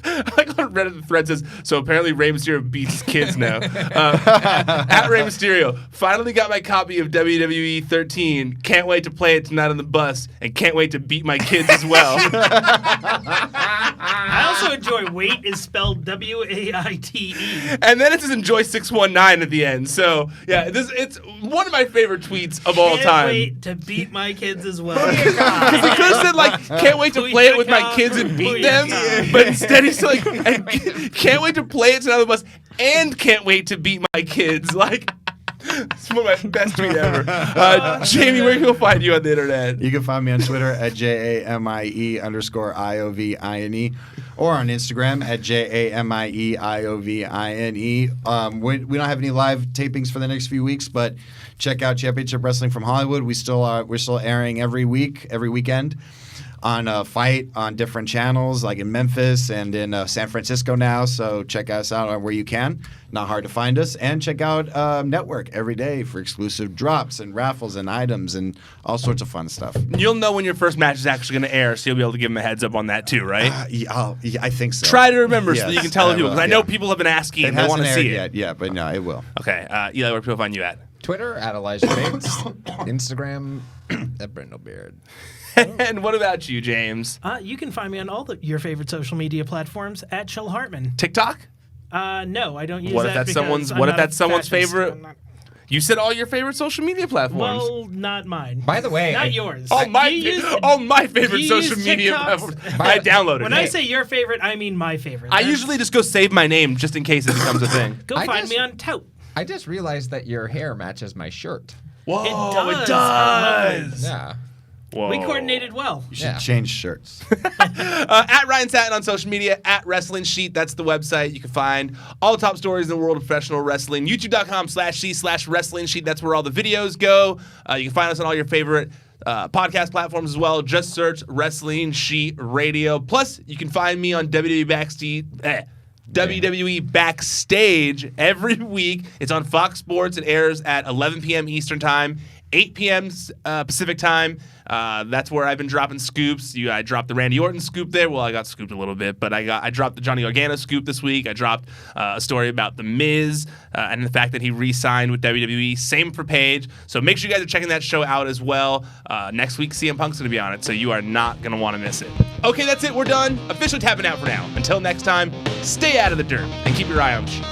I like on Reddit the thread says, so apparently Rey Mysterio beats kids now. At Rey Mysterio, finally got my copy of WWE 13. Can't wait to play it tonight on the bus, and can't wait to beat my kids as well. I also enjoy wait is spelled WAITE. And then it says enjoy 619 at the end. So yeah, it's one of my favorite tweets of all Can't time. wait to beat my kids as well. Because he could have said like, can't wait to play it with my kids and beat them, but instead he's like, and can't wait to play it tonight on the bus, and can't wait to beat my kids. Like, it's one of my best tweets ever. Jamie, where can we find you on the internet? You can find me on Twitter at JAMIE_IOVINE or on Instagram at JAMIEIOVINE. We don't have any live tapings for the next few weeks, but check out Championship Wrestling from Hollywood. We're still airing every weekend on Fight on different channels, like in Memphis and in San Francisco now. So check us out on where you can. Not hard to find us. And check out Network every day for exclusive drops and raffles and items and all sorts of fun stuff. You'll know when your first match is actually going to air, so you'll be able to give them a heads up on that too, right? Yeah, I think so. Try to remember so Yes, that you can tell I people. will, Because I know yeah. people have been asking It and they want hasn't to aired see yet. it. Yeah, but no, it will. Okay, Eli, where can people find you at? Twitter at Elijah Bates, Instagram at Brindle Beard. And what about you, James? You can find me on all your favorite social media platforms at Chill Hartman. TikTok? No, I don't use What that if that's because someone's? I'm What if not a that's someone's fascist. favorite? I'm not- You said all your favorite social media platforms. Well, not mine. By the way, not I- yours. all my favorite you social use media TikToks? platforms. I downloaded When it. I say your favorite, I mean my favorite. I That's- usually just go save my name just in case it becomes a thing. go I find just- me on Tout. I just realized that your hair matches my shirt. Whoa, It does. Yeah. Whoa. We coordinated well. You should Yeah. change shirts. At Ryan Satin on social media, at Wrestling Sheet. That's the website. You can find all the top stories in the world of professional wrestling. YouTube.com/C/Wrestling Sheet. That's where all the videos go. You can find us on all your favorite podcast platforms as well. Just search Wrestling Sheet Radio. Plus, you can find me on WWE Backstage every week. It's on Fox Sports. It airs at 11 p.m. Eastern Time, 8 p.m. Pacific Time. That's where I've been dropping scoops. I dropped the Randy Orton scoop there. Well, I got scooped a little bit, but I dropped the Johnny Gargano scoop this week. I dropped a story about The Miz and the fact that he re-signed with WWE. Same for Paige. So make sure you guys are checking that show out as well. Next week, CM Punk's going to be on it, so you are not going to want to miss it. Okay, that's it. We're done. Officially tapping out for now. Until next time, stay out of the dirt and keep your eye on the sheet.